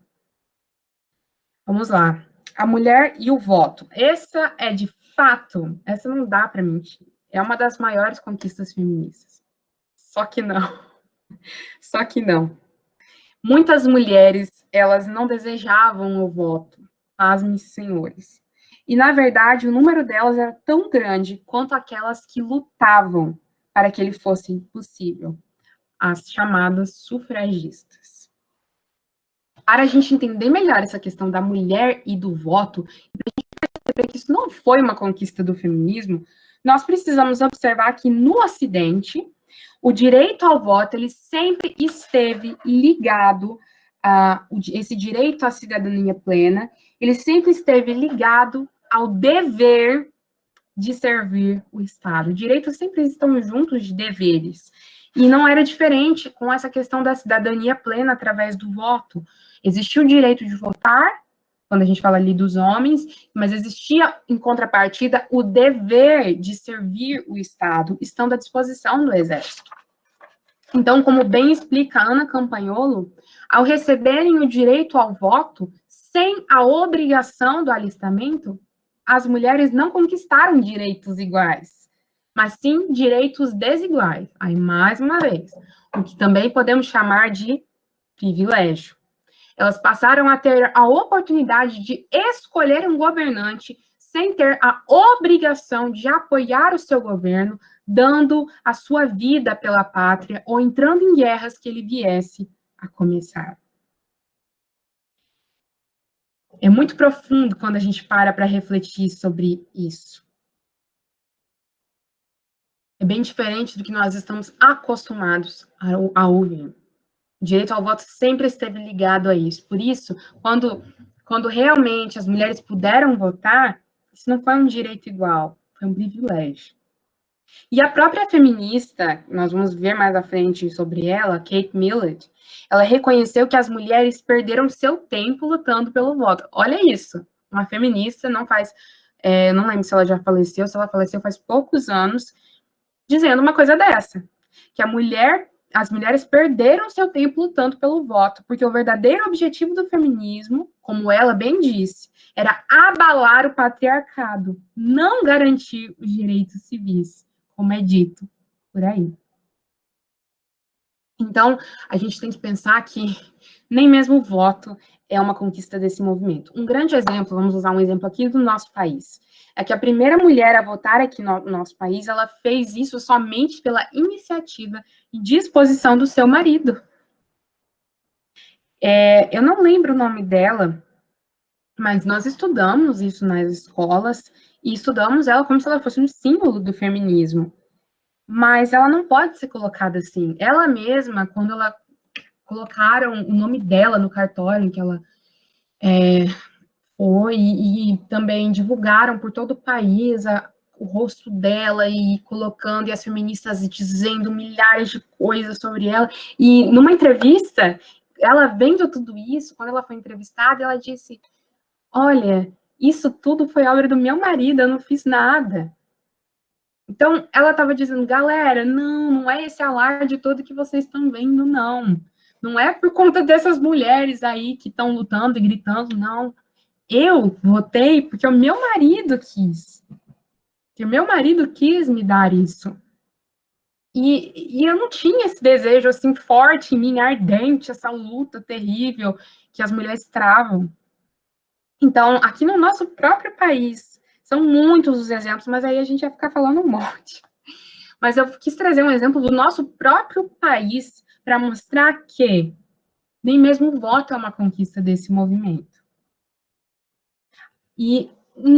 Vamos lá. A mulher e o voto. Essa é de fato, essa não dá para mentir. É uma das maiores conquistas feministas. Só que não. Só que não. Muitas mulheres, elas não desejavam o voto, pasmem, senhores. E, na verdade, o número delas era tão grande quanto aquelas que lutavam para que ele fosse possível, as chamadas sufragistas. Para a gente entender melhor essa questão da mulher e do voto, e para a gente perceber que isso não foi uma conquista do feminismo, nós precisamos observar que no Ocidente, o direito ao voto, ele sempre esteve ligado esse direito à cidadania plena, ele sempre esteve ligado ao dever de servir o Estado. Direitos sempre estão juntos de deveres. E não era diferente com essa questão da cidadania plena através do voto. Existia o direito de votar, quando a gente fala ali dos homens, mas existia, em contrapartida, o dever de servir o Estado, estando à disposição do Exército. Então, como bem explica Ana Campagnolo, ao receberem o direito ao voto, sem a obrigação do alistamento, as mulheres não conquistaram direitos iguais, mas sim direitos desiguais. Aí, mais uma vez, o que também podemos chamar de privilégio. Elas passaram a ter a oportunidade de escolher um governante sem ter a obrigação de apoiar o seu governo, dando a sua vida pela pátria ou entrando em guerras que ele viesse a começar. É muito profundo quando a gente para refletir sobre isso. É bem diferente do que nós estamos acostumados a ouvir. O direito ao voto sempre esteve ligado a isso. Por isso, quando realmente as mulheres puderam votar, isso não foi um direito igual, foi um privilégio. E a própria feminista, nós vamos ver mais à frente sobre ela, Kate Millett, ela reconheceu que as mulheres perderam seu tempo lutando pelo voto. Olha isso, uma feminista não faz, não lembro se ela já faleceu, se ela faleceu faz poucos anos, dizendo uma coisa dessa, que as mulheres perderam seu tempo lutando pelo voto, porque o verdadeiro objetivo do feminismo, como ela bem disse, era abalar o patriarcado, não garantir os direitos civis, como é dito por aí. Então, a gente tem que pensar que nem mesmo o voto é uma conquista desse movimento. Um grande exemplo, vamos usar um exemplo aqui do nosso país, é que a primeira mulher a votar aqui no nosso país, ela fez isso somente pela iniciativa e disposição do seu marido. Eu não lembro o nome dela, mas nós estudamos isso nas escolas, e estudamos ela como se ela fosse um símbolo do feminismo. Mas ela não pode ser colocada assim. Ela mesma, quando ela colocaram o nome dela no cartório, em que ela E também divulgaram por todo o país o rosto dela e colocando, e as feministas dizendo milhares de coisas sobre ela. E numa entrevista, ela vendo tudo isso, quando ela foi entrevistada, ela disse: olha, isso tudo foi obra do meu marido, eu não fiz nada. Então, ela estava dizendo, galera, não é esse alarde todo que vocês estão vendo, não. Não é por conta dessas mulheres aí que estão lutando e gritando, não. Eu votei porque o meu marido quis. Que o meu marido quis me dar isso. E eu não tinha esse desejo, assim, forte em mim, ardente, essa luta terrível que as mulheres travam. Então, aqui no nosso próprio país, são muitos os exemplos, mas aí a gente vai ficar falando um monte. Mas eu quis trazer um exemplo do nosso próprio país para mostrar que nem mesmo o voto é uma conquista desse movimento. E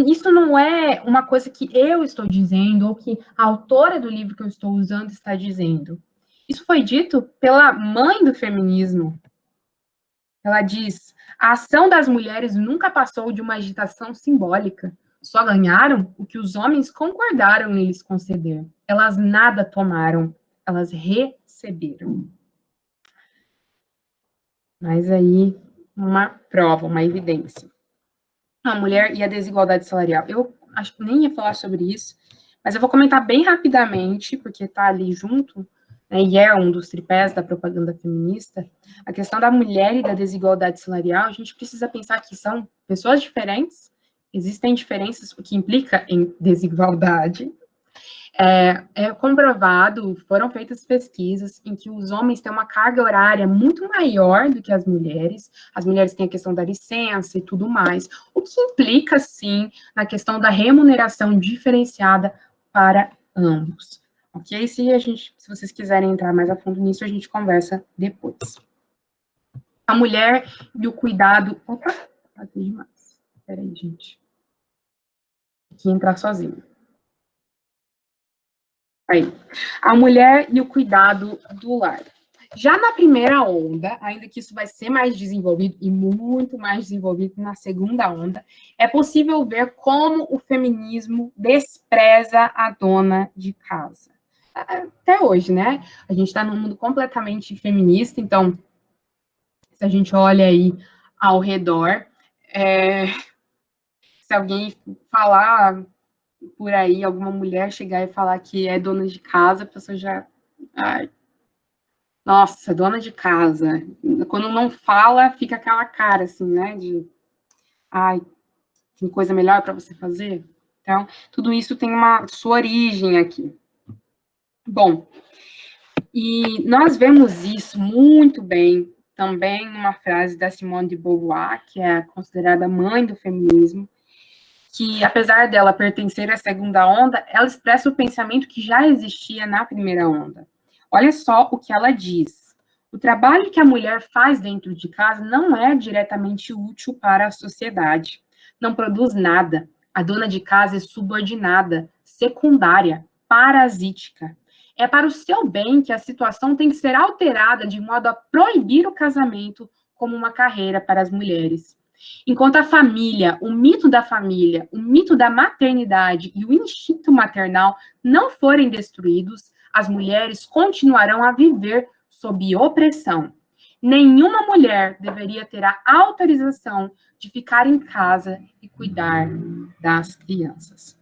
isso não é uma coisa que eu estou dizendo ou que a autora do livro que eu estou usando está dizendo. Isso foi dito pela mãe do feminismo. Ela diz: a ação das mulheres nunca passou de uma agitação simbólica. Só ganharam o que os homens concordaram em lhes conceder. Elas nada tomaram, elas receberam. Mas aí, uma prova, uma evidência. A mulher e a desigualdade salarial. Eu acho que nem ia falar sobre isso, mas eu vou comentar bem rapidamente, porque está ali junto, né, e é um dos tripés da propaganda feminista. A questão da mulher e da desigualdade salarial, a gente precisa pensar que são pessoas diferentes, existem diferenças, o que implica em desigualdade. É comprovado, foram feitas pesquisas em que os homens têm uma carga horária muito maior do que as mulheres têm a questão da licença e tudo mais, o que implica, sim, na questão da remuneração diferenciada para ambos. Ok? Se vocês quiserem entrar mais a fundo nisso, a gente conversa depois. A mulher e o cuidado... Opa, passei demais. Peraí, gente. Aqui entrar sozinho. Aí. A mulher e o cuidado do lar. Já na primeira onda, ainda que isso vai ser mais desenvolvido e muito mais desenvolvido na segunda onda, é possível ver como o feminismo despreza a dona de casa. Até hoje, né? A gente está num mundo completamente feminista, então, se a gente olha aí ao redor, se alguém falar por aí, alguma mulher chegar e falar que é dona de casa, a pessoa já... Ai, nossa, dona de casa. Quando não fala, fica aquela cara, assim, né? De, ai, tem coisa melhor para você fazer? Então, tudo isso tem uma sua origem aqui. Bom, e nós vemos isso muito bem também numa frase da Simone de Beauvoir, que é considerada mãe do feminismo, que, apesar dela pertencer à segunda onda, ela expressa o pensamento que já existia na primeira onda. Olha só o que ela diz. O trabalho que a mulher faz dentro de casa não é diretamente útil para a sociedade. Não produz nada. A dona de casa é subordinada, secundária, parasítica. É para o seu bem que a situação tem que ser alterada de modo a proibir o casamento como uma carreira para as mulheres. Enquanto a família, o mito da maternidade e o instinto maternal não forem destruídos, as mulheres continuarão a viver sob opressão. Nenhuma mulher deveria ter a autorização de ficar em casa e cuidar das crianças.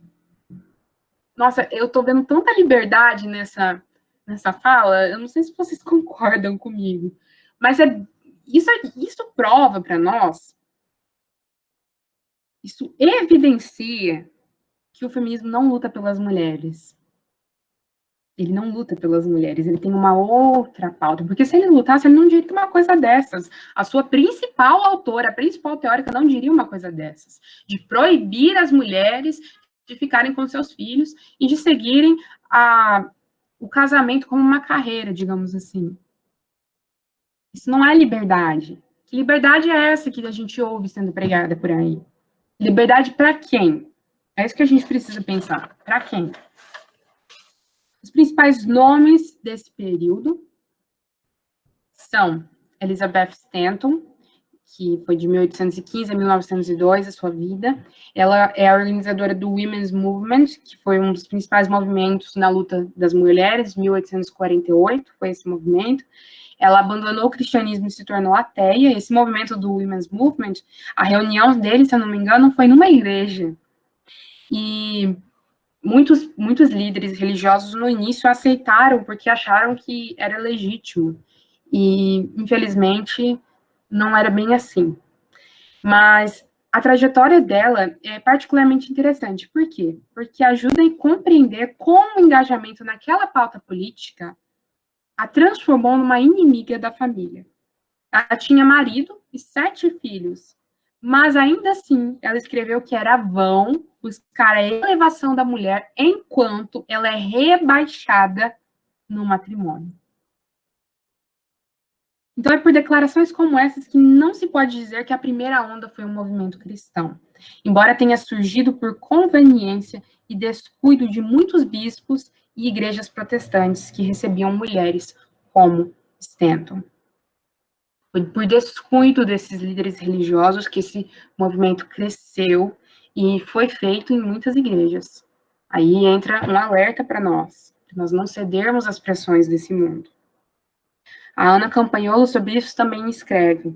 Nossa, eu tô vendo tanta liberdade nessa fala, eu não sei se vocês concordam comigo, mas isso prova para nós, isso evidencia que o feminismo não luta pelas mulheres. Ele não luta pelas mulheres, ele tem uma outra pauta. Porque se ele lutasse, ele não diria uma coisa dessas. A sua principal autora, a principal teórica, não diria uma coisa dessas. De proibir as mulheres de ficarem com seus filhos e de seguirem o casamento como uma carreira, digamos assim. Isso não é liberdade. Que liberdade é essa que a gente ouve sendo pregada por aí? Liberdade para quem? É isso que a gente precisa pensar. Para quem? Os principais nomes desse período são Elizabeth Stanton, que foi de 1815 a 1902, a sua vida. Ela é a organizadora do Women's Movement, que foi um dos principais movimentos na luta das mulheres, 1848, foi esse movimento. Ela abandonou o cristianismo e se tornou ateia. Esse movimento do Women's Movement, a reunião dele, se eu não me engano, foi numa igreja. E muitos líderes religiosos no início aceitaram porque acharam que era legítimo. E, infelizmente, não era bem assim. Mas a trajetória dela é particularmente interessante. Por quê? Porque ajuda a compreender como o engajamento naquela pauta política a transformou numa inimiga da família. Ela tinha marido e 7 filhos, mas ainda assim ela escreveu que era vão buscar a elevação da mulher enquanto ela é rebaixada no matrimônio. Então, é por declarações como essas que não se pode dizer que a primeira onda foi um movimento cristão, embora tenha surgido por conveniência e descuido de muitos bispos e igrejas protestantes que recebiam mulheres como Stanton. Foi por descuido desses líderes religiosos que esse movimento cresceu e foi feito em muitas igrejas. Aí entra um alerta para nós não cedermos às pressões desse mundo. A Ana Campagnolo, sobre isso, também escreve.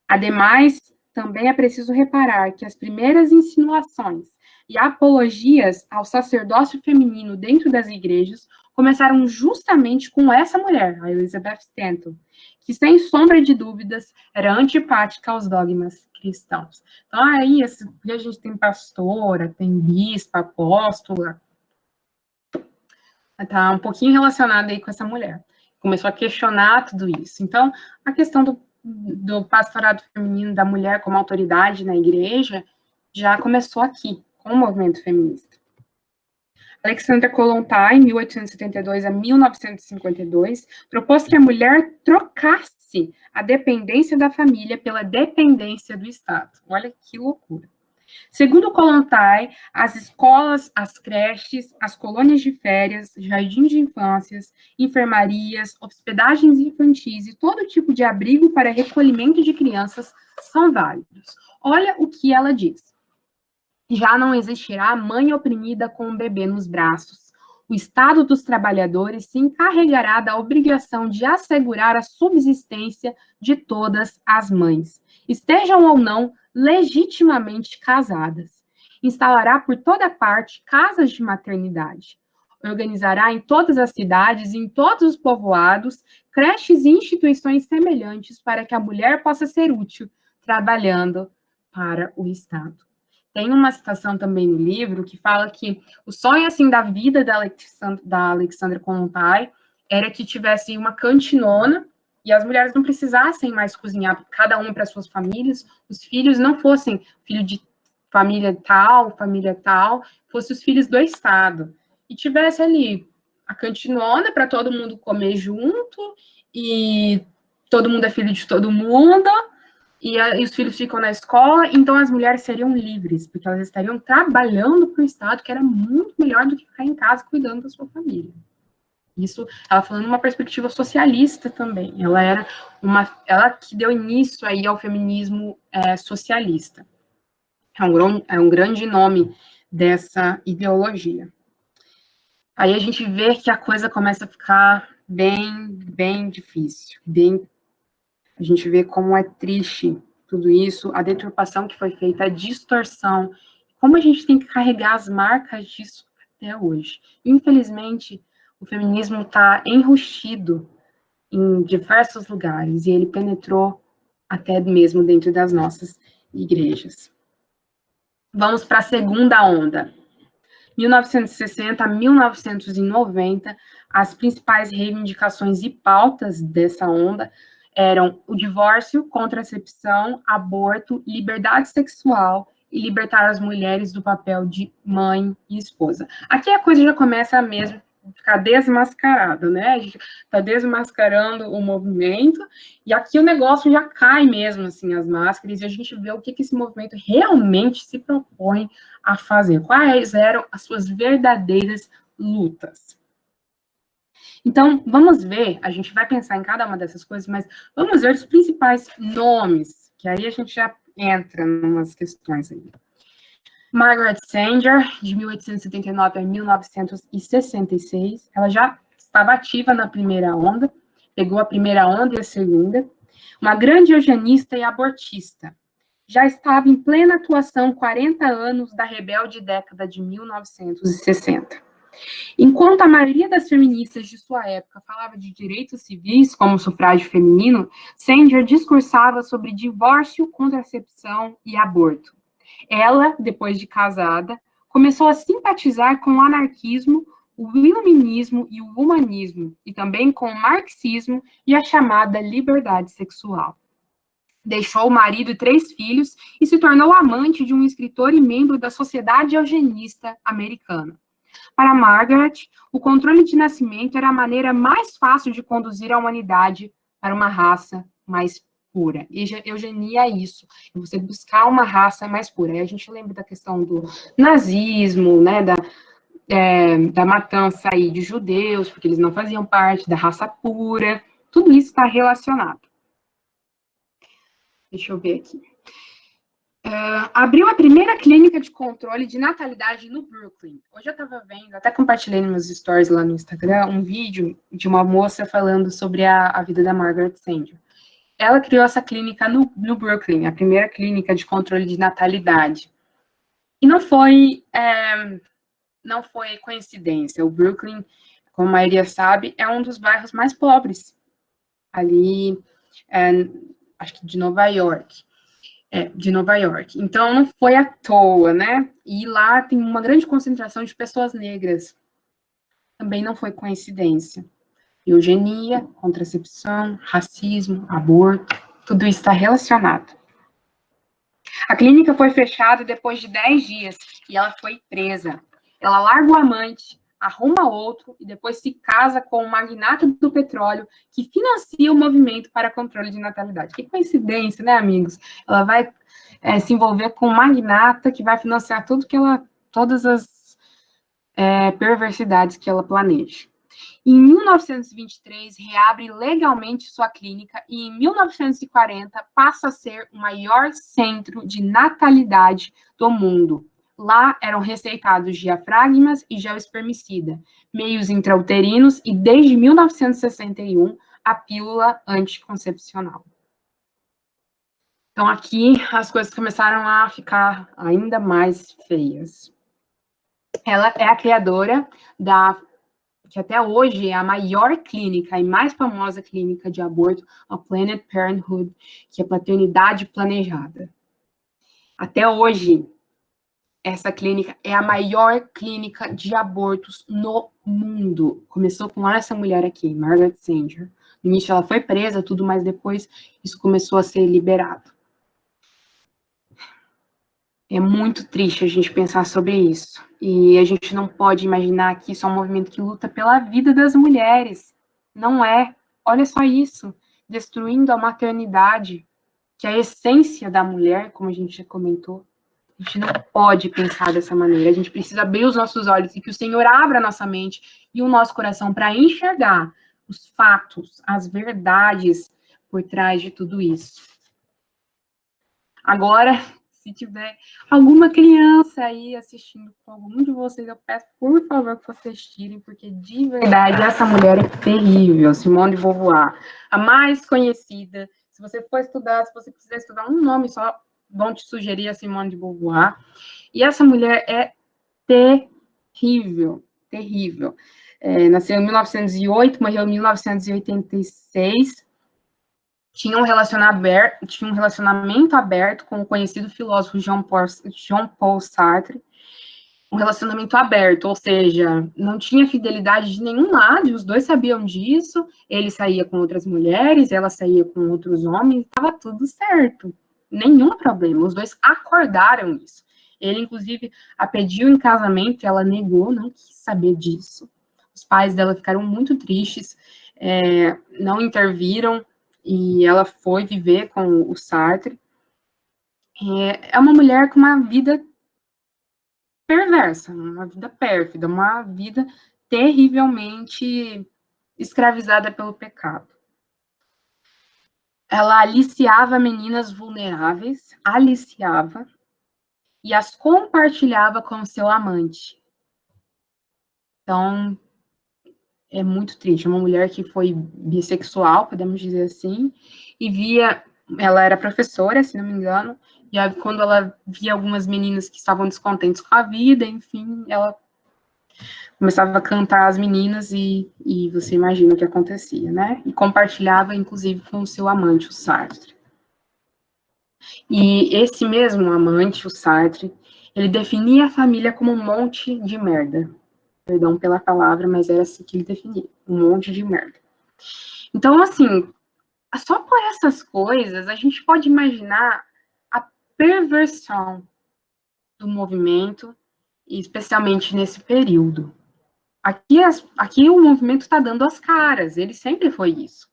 Ademais, também é preciso reparar que as primeiras insinuações e apologias ao sacerdócio feminino dentro das igrejas começaram justamente com essa mulher, a Elizabeth Stanton, que, sem sombra de dúvidas, era antipática aos dogmas cristãos. Então, aí, a gente tem pastora, tem bispa, apóstola, está um pouquinho relacionada aí com essa mulher. Começou a questionar tudo isso. Então, a questão do pastorado feminino, da mulher como autoridade na igreja, já começou aqui, com o movimento feminista. Alexandra Kollontai, 1872 a 1952, propôs que a mulher trocasse a dependência da família pela dependência do Estado. Olha que loucura. Segundo Kollontai, as escolas, as creches, as colônias de férias, jardins de infâncias, enfermarias, hospedagens infantis e todo tipo de abrigo para recolhimento de crianças são válidos. Olha o que ela diz. Já não existirá mãe oprimida com um bebê nos braços. O Estado dos Trabalhadores se encarregará da obrigação de assegurar a subsistência de todas as mães, estejam ou não legitimamente casadas. Instalará por toda parte casas de maternidade. Organizará em todas as cidades e em todos os povoados creches e instituições semelhantes para que a mulher possa ser útil, trabalhando para o Estado. Tem uma citação também no livro que fala que o sonho, assim, da vida da Alexandra Kollontai era que tivesse uma cantinona e as mulheres não precisassem mais cozinhar, cada uma para suas famílias, os filhos não fossem filho de família tal, fossem os filhos do Estado. E tivesse ali a cantinona para todo mundo comer junto, e todo mundo é filho de todo mundo, e os filhos ficam na escola, então as mulheres seriam livres, porque elas estariam trabalhando para o Estado, que era muito melhor do que ficar em casa cuidando da sua família. Isso, ela falando uma perspectiva socialista também. Ela que deu início aí ao feminismo socialista. É um grande nome dessa ideologia. Aí a gente vê que a coisa começa a ficar bem difícil. A gente vê como é triste tudo isso, a deturpação que foi feita, a distorção, como a gente tem que carregar as marcas disso até hoje. Infelizmente, o feminismo está enrustido em diversos lugares, e ele penetrou até mesmo dentro das nossas igrejas. Vamos para a segunda onda. 1960 a 1990, as principais reivindicações e pautas dessa onda eram o divórcio, contracepção, aborto, liberdade sexual e libertar as mulheres do papel de mãe e esposa. Aqui a coisa já começa mesmo a ficar desmascarada, né? A gente está desmascarando o movimento, e aqui o negócio já cai mesmo, assim, as máscaras, e a gente vê o que esse movimento realmente se propõe a fazer, quais eram as suas verdadeiras lutas. Então, vamos ver, a gente vai pensar em cada uma dessas coisas, mas vamos ver os principais nomes que aí a gente já entra em umas questões aí. Margaret Sanger, de 1879 a 1966, ela já estava ativa na primeira onda, pegou a primeira onda e a segunda, uma grande eugenista e abortista. Já estava em plena atuação 40 anos da rebelde década de 1960. Enquanto a maioria das feministas de sua época falava de direitos civis, como o sufrágio feminino, Sanger discursava sobre divórcio, contracepção e aborto. Ela, depois de casada, começou a simpatizar com o anarquismo, o iluminismo e o humanismo, e também com o marxismo e a chamada liberdade sexual. Deixou o marido e 3 filhos e se tornou amante de um escritor e membro da Sociedade Eugenista Americana. Para Margaret, o controle de nascimento era a maneira mais fácil de conduzir a humanidade para uma raça mais pura. E eugenia é isso, é você buscar uma raça mais pura. Aí a gente lembra da questão do nazismo, né, da matança aí de judeus, porque eles não faziam parte da raça pura. Tudo isso está relacionado. Deixa eu ver aqui. Abriu a primeira clínica de controle de natalidade no Brooklyn. Hoje eu estava vendo, até compartilhei nos meus stories lá no Instagram, um vídeo de uma moça falando sobre a vida da Margaret Sanger. Ela criou essa clínica no Brooklyn, a primeira clínica de controle de natalidade. E não foi coincidência. O Brooklyn, como a maioria sabe, é um dos bairros mais pobres ali, acho que de Nova York. Então, não foi à toa, né? E lá tem uma grande concentração de pessoas negras. Também não foi coincidência. Eugenia, contracepção, racismo, aborto, tudo isso está relacionado. A clínica foi fechada depois de 10 dias e ela foi presa. Ela larga o amante, arruma outro e depois se casa com o magnata do petróleo que financia o movimento para controle de natalidade. Que coincidência, né, amigos? Ela vai se envolver com um magnata que vai financiar todas as perversidades que ela planeja. Em 1923, reabre legalmente sua clínica e, em 1940, passa a ser o maior centro de natalidade do mundo. Lá eram receitados diafragmas e gel espermicida, meios intrauterinos e, desde 1961, a pílula anticoncepcional. Então, aqui, as coisas começaram a ficar ainda mais feias. Ela é a criadora que até hoje é a maior clínica e mais famosa clínica de aborto, a Planned Parenthood, que é paternidade planejada. Até hoje, essa clínica é a maior clínica de abortos no mundo. Começou com essa mulher aqui, Margaret Sanger. No início ela foi presa, tudo, mas depois isso começou a ser liberado. É muito triste a gente pensar sobre isso. E a gente não pode imaginar que isso é um movimento que luta pela vida das mulheres. Não é. Olha só isso. Destruindo a maternidade, que é a essência da mulher, como a gente já comentou. A gente não pode pensar dessa maneira. A gente precisa abrir os nossos olhos e que o Senhor abra a nossa mente e o nosso coração para enxergar os fatos, as verdades por trás de tudo isso. Agora, se tiver alguma criança aí assistindo com algum de vocês, eu peço, por favor, que vocês tirem, porque, de verdade, essa mulher é terrível, Simone de Beauvoir. A mais conhecida. Se você for estudar, se você quiser estudar um nome só, vão te sugerir a Simone de Beauvoir. E essa mulher é terrível, terrível. Nasceu em 1908, morreu em 1986. Tinha um relacionamento aberto com o conhecido filósofo Jean Paul Sartre, um relacionamento aberto, ou seja, não tinha fidelidade de nenhum lado, e os dois sabiam disso, ele saía com outras mulheres, ela saía com outros homens, estava tudo certo, nenhum problema, os dois acordaram isso. Ele, inclusive, a pediu em casamento, ela negou, não quis saber disso. Os pais dela ficaram muito tristes, não interviram, e ela foi viver com o Sartre. É uma mulher com uma vida perversa, uma vida pérfida, uma vida terrivelmente escravizada pelo pecado. ela aliciava meninas vulneráveis, aliciava, e as compartilhava com seu amante. Então, é muito triste. Uma mulher que foi bissexual, podemos dizer assim, e via, ela era professora, se não me engano, e aí, quando ela via algumas meninas que estavam descontentes com a vida, enfim, ela começava a cantar as meninas e você imagina o que acontecia, né? E compartilhava, inclusive, com o seu amante, o Sartre. E esse mesmo amante, o Sartre, ele definia a família como um monte de merda. Perdão pela palavra, mas era assim que ele definia, um monte de merda. Então, assim, só por essas coisas, a gente pode imaginar a perversão do movimento, especialmente nesse período. Aqui o movimento está dando as caras, ele sempre foi isso.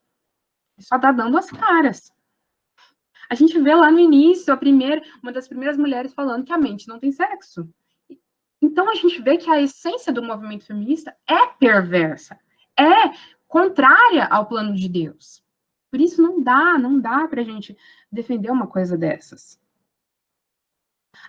Ele só está dando as caras. A gente vê lá no início, uma das primeiras mulheres falando que a mente não tem sexo. Então a gente vê que a essência do movimento feminista é perversa, é contrária ao plano de Deus. Por isso não dá para a gente defender uma coisa dessas.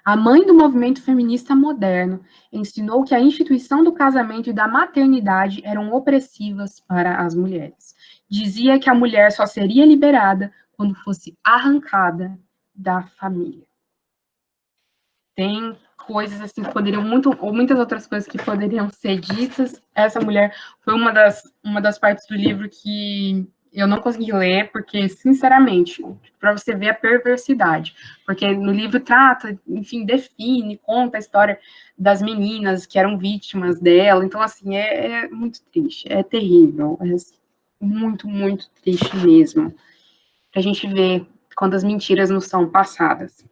A mãe do movimento feminista moderno ensinou que a instituição do casamento e da maternidade eram opressivas para as mulheres. Dizia que a mulher só seria liberada quando fosse arrancada da família. Tem coisas assim que poderiam ou muitas outras coisas que poderiam ser ditas. Essa mulher foi uma das partes do livro que eu não consegui ler, porque, sinceramente, para você ver a perversidade, porque no livro trata, enfim, define, conta a história das meninas que eram vítimas dela, então, assim, é muito triste, é terrível, é muito, muito triste mesmo, para a gente ver quando as mentiras nos são passadas.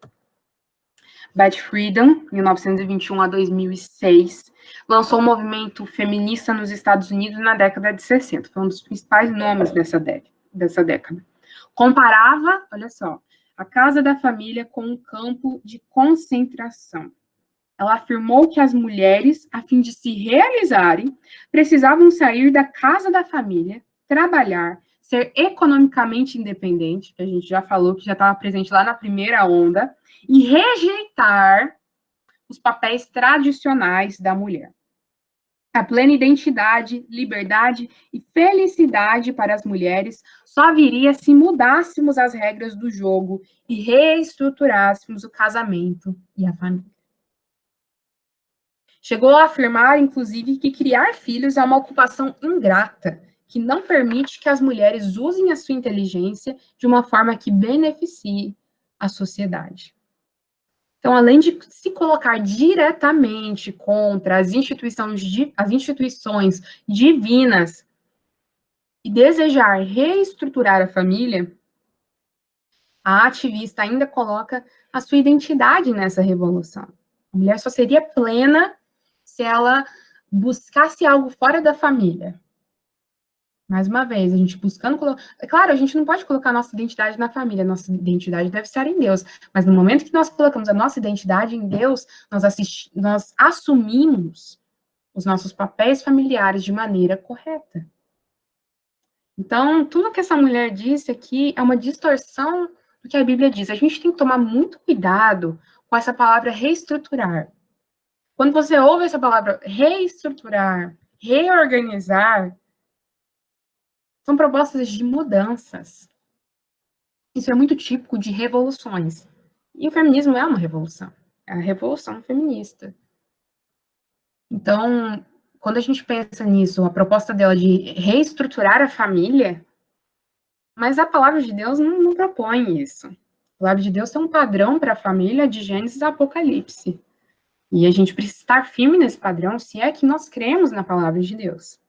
Beth Friedan, 1921 a 2006, lançou o movimento feminista nos Estados Unidos na década de 60. Foi um dos principais nomes dessa década. Comparava, olha só, a casa da família com um campo de concentração. Ela afirmou que as mulheres, a fim de se realizarem, precisavam sair da casa da família, trabalhar, ser economicamente independente, que a gente já falou que já estava presente lá na primeira onda, e rejeitar os papéis tradicionais da mulher. A plena identidade, liberdade e felicidade para as mulheres só viria se mudássemos as regras do jogo e reestruturássemos o casamento e a família. Chegou a afirmar, inclusive, que criar filhos é uma ocupação ingrata, que não permite que as mulheres usem a sua inteligência de uma forma que beneficie a sociedade. Então, além de se colocar diretamente contra as instituições divinas e desejar reestruturar a família, a ativista ainda coloca a sua identidade nessa revolução. A mulher só seria plena se ela buscasse algo fora da família. Mais uma vez, a gente buscando... É claro, a gente não pode colocar a nossa identidade na família, a nossa identidade deve estar em Deus. Mas no momento que nós colocamos a nossa identidade em Deus, nós assumimos os nossos papéis familiares de maneira correta. Então, tudo que essa mulher disse aqui é uma distorção do que a Bíblia diz. A gente tem que tomar muito cuidado com essa palavra reestruturar. Quando você ouve essa palavra reestruturar, reorganizar, são propostas de mudanças. Isso é muito típico de revoluções. E o feminismo é uma revolução. É a revolução feminista. Então, quando a gente pensa nisso, a proposta dela de reestruturar a família, mas a palavra de Deus não propõe isso. A palavra de Deus tem um padrão para a família de Gênesis a Apocalipse. E a gente precisa estar firme nesse padrão se é que nós cremos na palavra de Deus.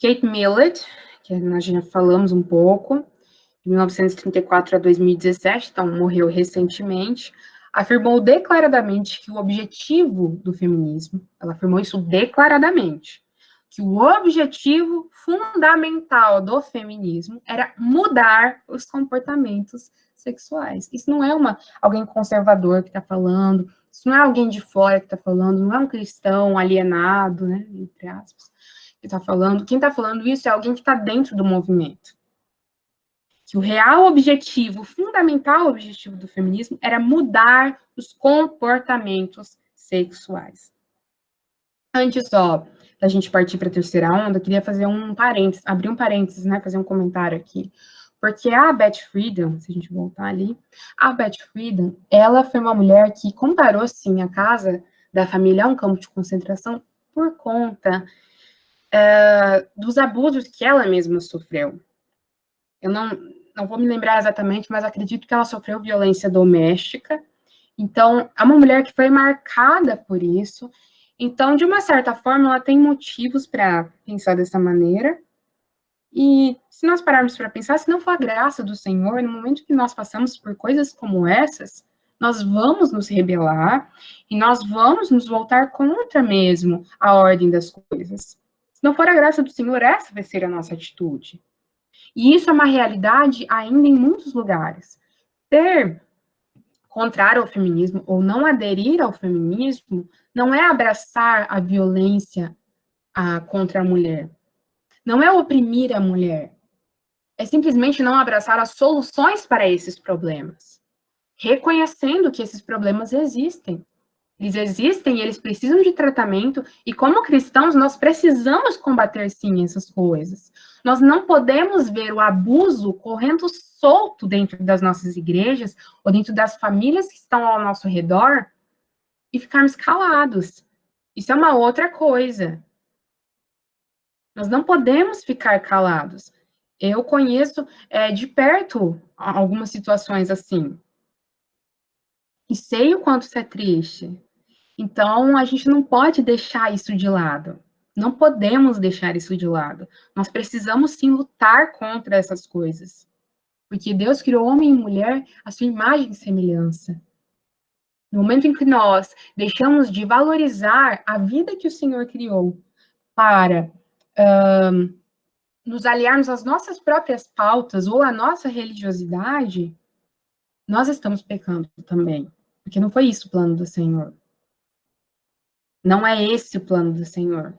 Kate Millett, que nós já falamos um pouco, de 1934 a 2017, então morreu recentemente, afirmou declaradamente que o objetivo do feminismo, ela afirmou isso declaradamente, que o objetivo fundamental do feminismo era mudar os comportamentos sexuais. Isso não é alguém conservador que está falando, isso não é alguém de fora que está falando, não é um cristão alienado, né, entre aspas, que está falando. Quem está falando isso é alguém que está dentro do movimento. que o real objetivo, o fundamental objetivo do feminismo era mudar os comportamentos sexuais. Antes só da gente partir para a terceira onda, eu queria fazer um parênteses, abrir um parênteses, né, fazer um comentário aqui. Porque a Beth Friedan, se a gente voltar ali, a Beth Friedan, ela foi uma mulher que comparou, sim, a casa da família a um campo de concentração por conta dos abusos que ela mesma sofreu. Eu não vou me lembrar exatamente, mas acredito que ela sofreu violência doméstica. Então, é uma mulher que foi marcada por isso. Então, de uma certa forma, ela tem motivos para pensar dessa maneira. E se nós pararmos para pensar, se não for a graça do Senhor, no momento que nós passamos por coisas como essas, nós vamos nos rebelar e nós vamos nos voltar contra mesmo a ordem das coisas. Se não for a graça do Senhor, essa vai ser a nossa atitude. E isso é uma realidade ainda em muitos lugares. Ser contrário ao feminismo ou não aderir ao feminismo não é abraçar a violência contra a mulher. Não é oprimir a mulher. É simplesmente não abraçar as soluções para esses problemas. Reconhecendo que esses problemas existem. Eles existem e eles precisam de tratamento, e como cristãos nós precisamos combater sim essas coisas. Nós não podemos ver o abuso correndo solto dentro das nossas igrejas ou dentro das famílias que estão ao nosso redor e ficarmos calados. Isso é uma outra coisa. Nós não podemos ficar calados. Eu conheço de perto algumas situações assim. E sei o quanto isso é triste. Então, a gente não pode deixar isso de lado. Não podemos deixar isso de lado. Nós precisamos, sim, lutar contra essas coisas. Porque Deus criou homem e mulher à sua imagem e semelhança. No momento em que nós deixamos de valorizar a vida que o Senhor criou para nos aliarmos às nossas próprias pautas ou à nossa religiosidade, nós estamos pecando também. Porque não foi isso o plano do Senhor. Não é esse o plano do Senhor.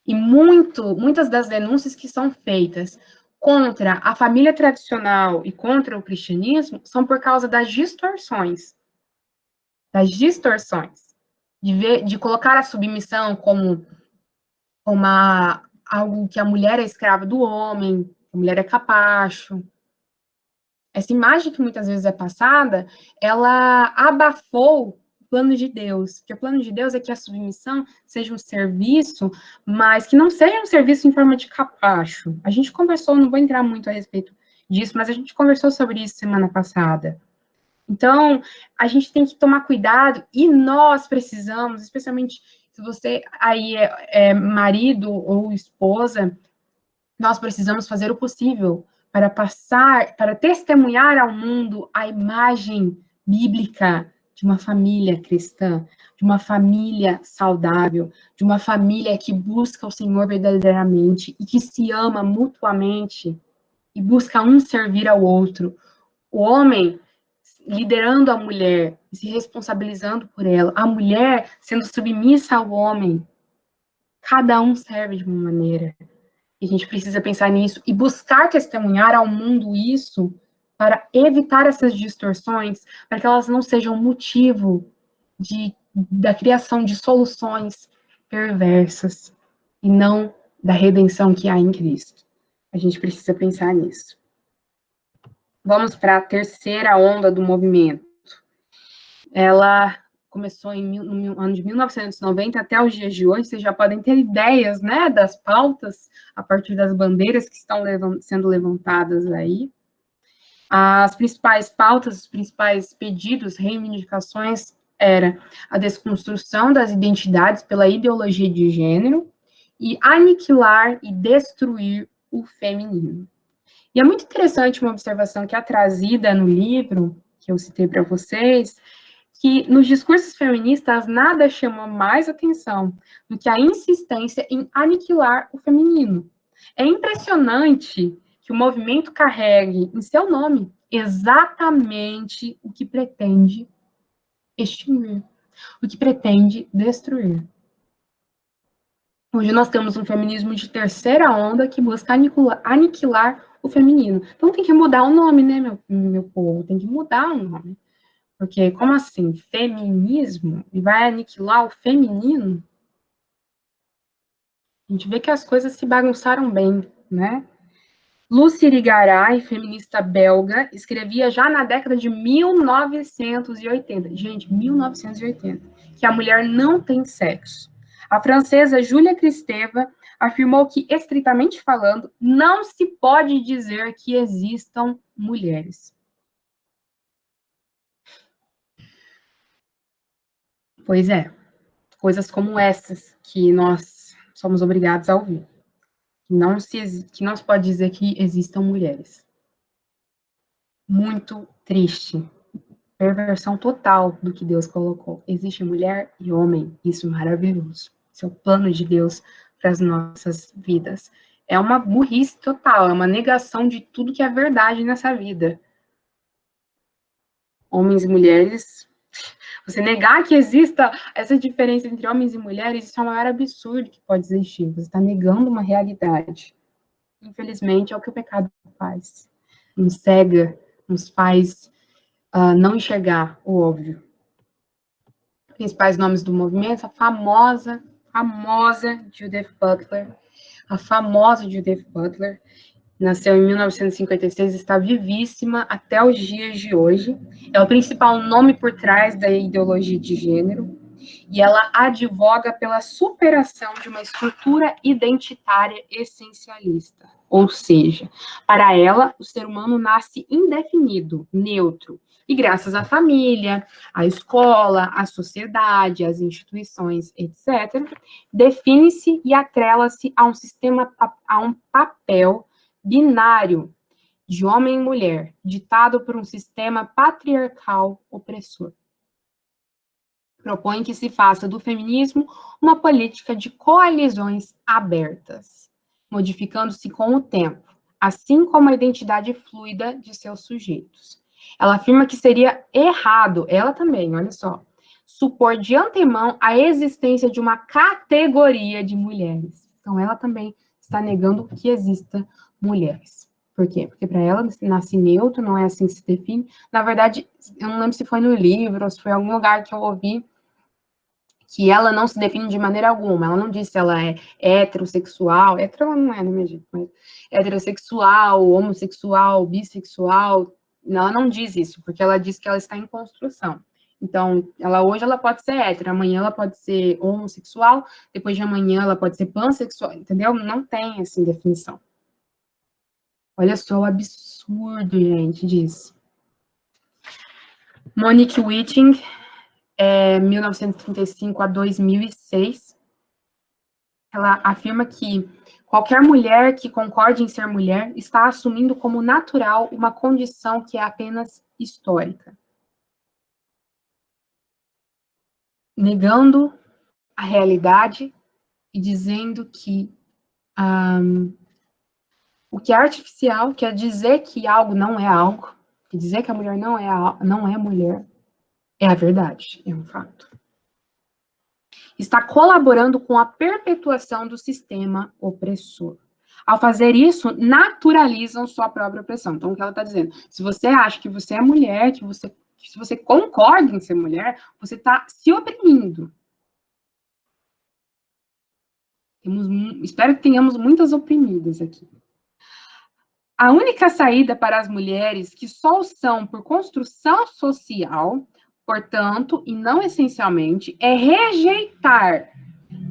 E muitas das denúncias que são feitas contra a família tradicional e contra o cristianismo são por causa das distorções. Das distorções. De colocar a submissão como algo que a mulher é escrava do homem, a mulher é capacho. Essa imagem que muitas vezes é passada, ela abafou o plano de Deus. Porque o plano de Deus é que a submissão seja um serviço, mas que não seja um serviço em forma de capacho. A gente conversou, não vou entrar muito a respeito disso, mas a gente conversou sobre isso semana passada. Então, a gente tem que tomar cuidado e nós precisamos, especialmente se você aí é marido ou esposa, nós precisamos fazer o possível para testemunhar ao mundo a imagem bíblica de uma família cristã, de uma família saudável, de uma família que busca o Senhor verdadeiramente e que se ama mutuamente e busca um servir ao outro. O homem liderando a mulher, se responsabilizando por ela, a mulher sendo submissa ao homem. Cada um serve de uma maneira. E a gente precisa pensar nisso e buscar testemunhar ao mundo isso para evitar essas distorções, para que elas não sejam motivo da criação de soluções perversas e não da redenção que há em Cristo. A gente precisa pensar nisso. Vamos para a terceira onda do movimento. Ela começou no ano de 1990 até os dias de hoje. Vocês já podem ter ideias, né, das pautas a partir das bandeiras que estão sendo levantadas aí. As principais pautas, os principais pedidos, reivindicações era a desconstrução das identidades pela ideologia de gênero e aniquilar e destruir o feminino. E é muito interessante uma observação que é trazida no livro, que eu citei para vocês, que nos discursos feministas nada chama mais atenção do que a insistência em aniquilar o feminino. É impressionante que o movimento carregue em seu nome exatamente o que pretende extinguir, o que pretende destruir. Hoje nós temos um feminismo de terceira onda que busca aniquilar o feminino. Então tem que mudar o nome, né, meu povo? Tem que mudar o nome. Porque, como assim? Feminismo? E vai aniquilar o feminino? A gente vê que as coisas se bagunçaram bem, né? Lucy Irigaray, feminista belga, escrevia já na década de 1980, gente, 1980, que a mulher não tem sexo. A francesa Julia Kristeva afirmou que, estritamente falando, não se pode dizer que existam mulheres. Pois é, coisas como essas que nós somos obrigados a ouvir. Que não se pode dizer que existam mulheres. Muito triste. Perversão total do que Deus colocou. Existe mulher e homem. Isso é maravilhoso. Esse é o plano de Deus para as nossas vidas. É uma burrice total, é uma negação de tudo que é verdade nessa vida. Homens e mulheres. Você negar que exista essa diferença entre homens e mulheres, isso é o maior absurdo que pode existir. Você está negando uma realidade. Infelizmente, é o que o pecado faz. Nos cega, nos faz não enxergar o óbvio. Principais nomes do movimento, a famosa Judith Butler. A famosa Judith Butler nasceu em 1956, está vivíssima até os dias de hoje. É o principal nome por trás da ideologia de gênero. E ela advoga pela superação de uma estrutura identitária essencialista. Ou seja, para ela, o ser humano nasce indefinido, neutro. E graças à família, à escola, à sociedade, às instituições, etc., define-se e atrela-se a um sistema, a um papel binário de homem e mulher, ditado por um sistema patriarcal opressor. Propõe que se faça do feminismo uma política de coalizões abertas, modificando-se com o tempo, assim como a identidade fluida de seus sujeitos. Ela afirma que seria errado, ela também, olha só, supor de antemão a existência de uma categoria de mulheres. Então, ela também está negando que exista mulheres. Por quê? Porque para ela nasce neutro, não é assim que se define. Na verdade, eu não lembro se foi no livro ou se foi em algum lugar que eu ouvi que ela não se define de maneira alguma. Ela não disse se ela é heterossexual, hetero ela não é, no meu jeito, mas heterossexual, homossexual, bissexual. Ela não diz isso, porque ela diz que ela está em construção. Então, hoje ela pode ser hétero, amanhã ela pode ser homossexual, depois de amanhã ela pode ser pansexual, entendeu? Não tem, assim, definição. Olha só o absurdo, gente, disso. Monique Witting, 1935 a 2006, ela afirma que qualquer mulher que concorde em ser mulher está assumindo como natural uma condição que é apenas histórica, negando a realidade e dizendo que o que é artificial quer dizer que algo não é algo, quer dizer que a mulher não é mulher, é a verdade, é um fato. Está colaborando com a perpetuação do sistema opressor. Ao fazer isso, naturalizam sua própria opressão. Então, o que ela está dizendo? Se você acha que você é mulher, se você concorda em ser mulher, você está se oprimindo. Espero que tenhamos muitas oprimidas aqui. A única saída para as mulheres que só o são por construção social, portanto, e não essencialmente, é rejeitar,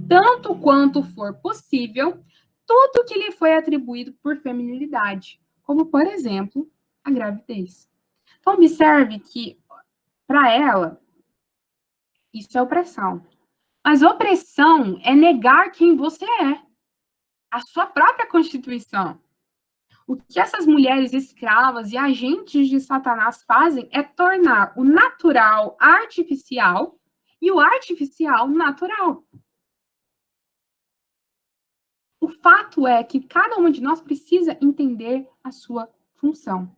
tanto quanto for possível, tudo que lhe foi atribuído por feminilidade, como, por exemplo, a gravidez. Então, observe que, para ela, isso é opressão. Mas opressão é negar quem você é, a sua própria constituição. O que essas mulheres escravas e agentes de Satanás fazem é tornar o natural artificial e o artificial natural. O fato é que cada uma de nós precisa entender a sua função.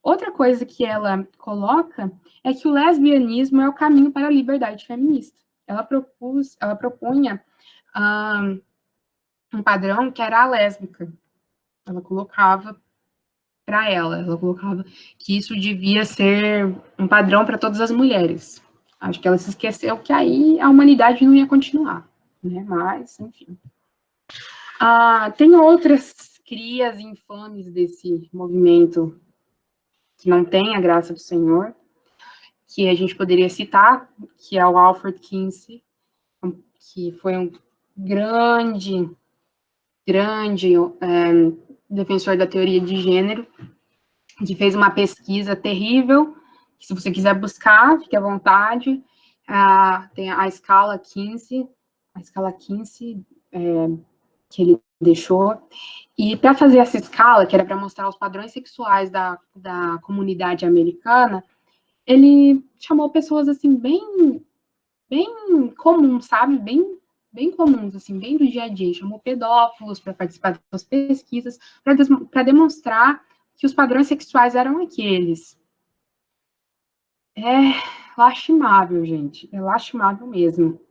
Outra coisa que ela coloca é que o lesbianismo é o caminho para a liberdade feminista. Ela propunha um padrão que era a lésbica. Ela colocava para ela. Ela colocava que isso devia ser um padrão para todas as mulheres. Acho que ela se esqueceu que aí a humanidade não ia continuar, né? Mas, enfim. Tem outras crias infames desse movimento que não tem a graça do Senhor, que a gente poderia citar, que é o Alfred Kinsey, que foi um grande defensor da teoria de gênero, que fez uma pesquisa terrível, que se você quiser buscar, fique à vontade, tem a escala Kinsey, que ele deixou, e para fazer essa escala, que era para mostrar os padrões sexuais da comunidade americana, ele chamou pessoas, assim, bem comuns, sabe? Bem comuns, assim, bem do dia a dia. Chamou pedófilos para participar das pesquisas, para demonstrar que os padrões sexuais eram aqueles. É lastimável, gente. É lastimável mesmo.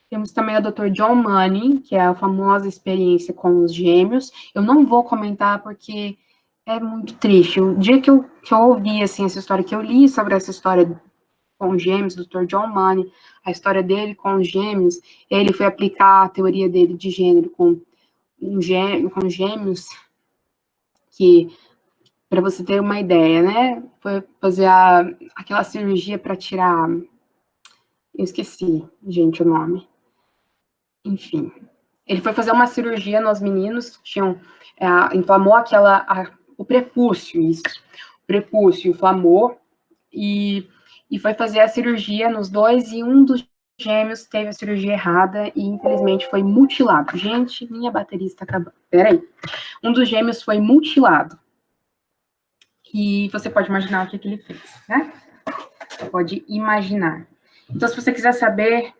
Temos também o Dr. John Money, que é a famosa experiência com os gêmeos. Eu não vou comentar porque é muito triste. O dia que eu ouvi, assim, essa história, que eu li sobre essa história com os gêmeos, Dr. John Money, a história dele com os gêmeos, ele foi aplicar a teoria dele de gênero com gêmeos, que, para você ter uma ideia, né, foi fazer aquela cirurgia para tirar, eu esqueci, gente, o nome, enfim, ele foi fazer uma cirurgia nos meninos que tinham, inflamou o prepúcio, o prepúcio inflamou, e foi fazer a cirurgia nos dois, e um dos gêmeos teve a cirurgia errada e, infelizmente, foi mutilado. Gente, minha bateria está acabando. Peraí. Um dos gêmeos foi mutilado. E você pode imaginar o que ele fez, né? Você pode imaginar. Então, se você quiser saber,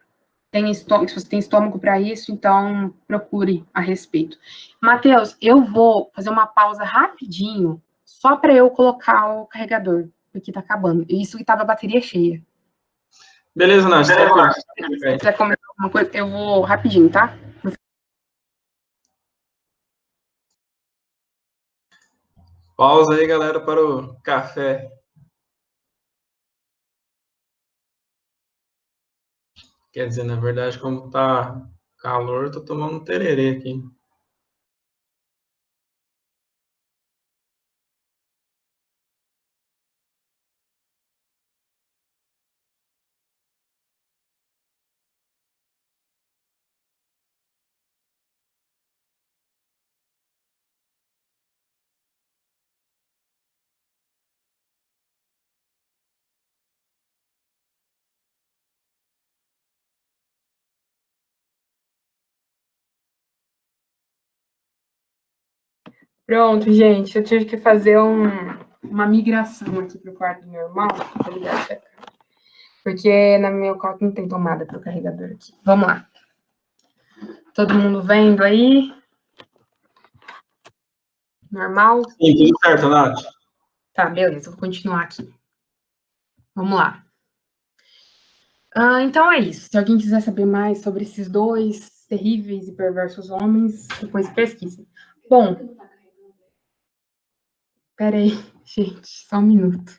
se você tem estômago para isso, então procure a respeito. Matheus, eu vou fazer uma pausa rapidinho, só para eu colocar o carregador, porque tá acabando. Isso que tava a bateria cheia. Beleza, Nath, tranquilo. Se você quiser comentar alguma coisa, eu vou rapidinho, tá? Pausa aí, galera, para o café. Quer dizer, na verdade, como tá calor, eu tô tomando um tererê aqui. Pronto, gente, eu tive que fazer uma migração aqui pro quarto do meu irmão, porque no meu quarto não tem tomada pro carregador aqui. Vamos lá. Todo mundo vendo aí? Normal? Sim, tudo certo, Nath. Tá, beleza, vou continuar aqui. Vamos lá. Então é isso. Se alguém quiser saber mais sobre esses dois terríveis e perversos homens, depois pesquise. Bom, peraí, gente, só um minuto.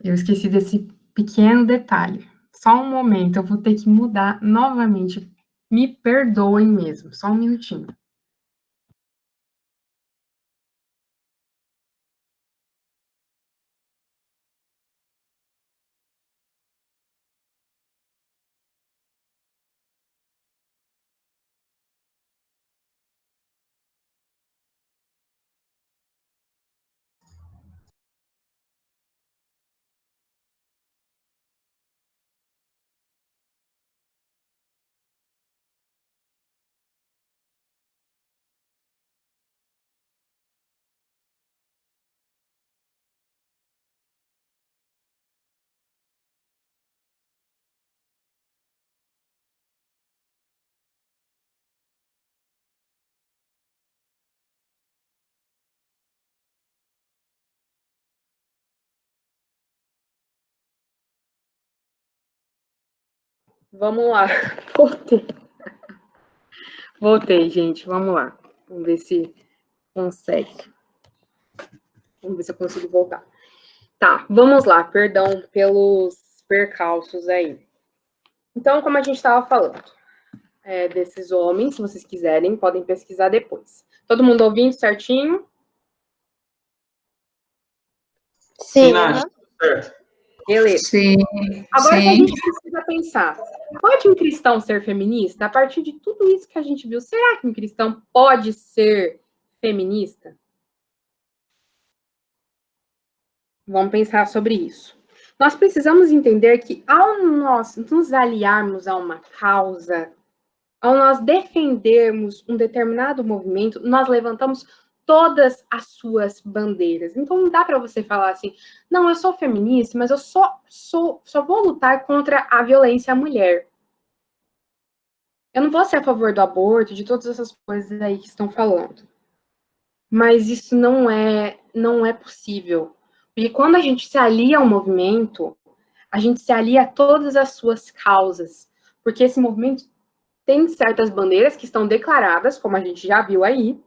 Eu esqueci desse pequeno detalhe. Só um momento, eu vou ter que mudar novamente. Me perdoem mesmo, só um minutinho. Vamos lá. Voltei. Voltei, gente. Vamos lá. Vamos ver se Consegue. Vamos ver se eu consigo voltar. Tá, vamos lá. Perdão pelos percalços aí. Então, como a gente estava falando, desses homens, se vocês quiserem, podem pesquisar depois. Todo mundo ouvindo certinho? Sim, Nath, certo. Beleza. Sim. Agora sim. que a gente precisa pensar, pode um cristão ser feminista? A partir de tudo isso que a gente viu, será que um cristão pode ser feminista? Vamos pensar sobre isso. Nós precisamos entender que ao nós nos aliarmos a uma causa, ao nós defendermos um determinado movimento, nós levantamos todas as suas bandeiras. Então não dá para você falar assim, não, eu sou feminista, mas eu só vou lutar contra a violência à mulher. Eu não vou ser a favor do aborto, de todas essas coisas aí que estão falando. Mas isso não é possível. Porque quando a gente se alia ao movimento, a gente se alia a todas as suas causas. Porque esse movimento tem certas bandeiras que estão declaradas, como a gente já viu aí,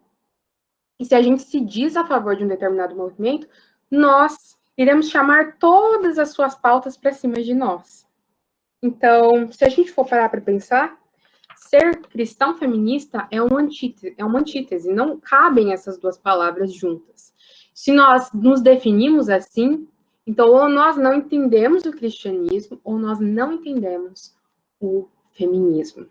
e se a gente se diz a favor de um determinado movimento, nós iremos chamar todas as suas pautas para cima de nós. Então, se a gente for parar para pensar, ser cristão feminista é uma antítese, não cabem essas duas palavras juntas. Se nós nos definimos assim, então ou nós não entendemos o cristianismo, ou nós não entendemos o feminismo.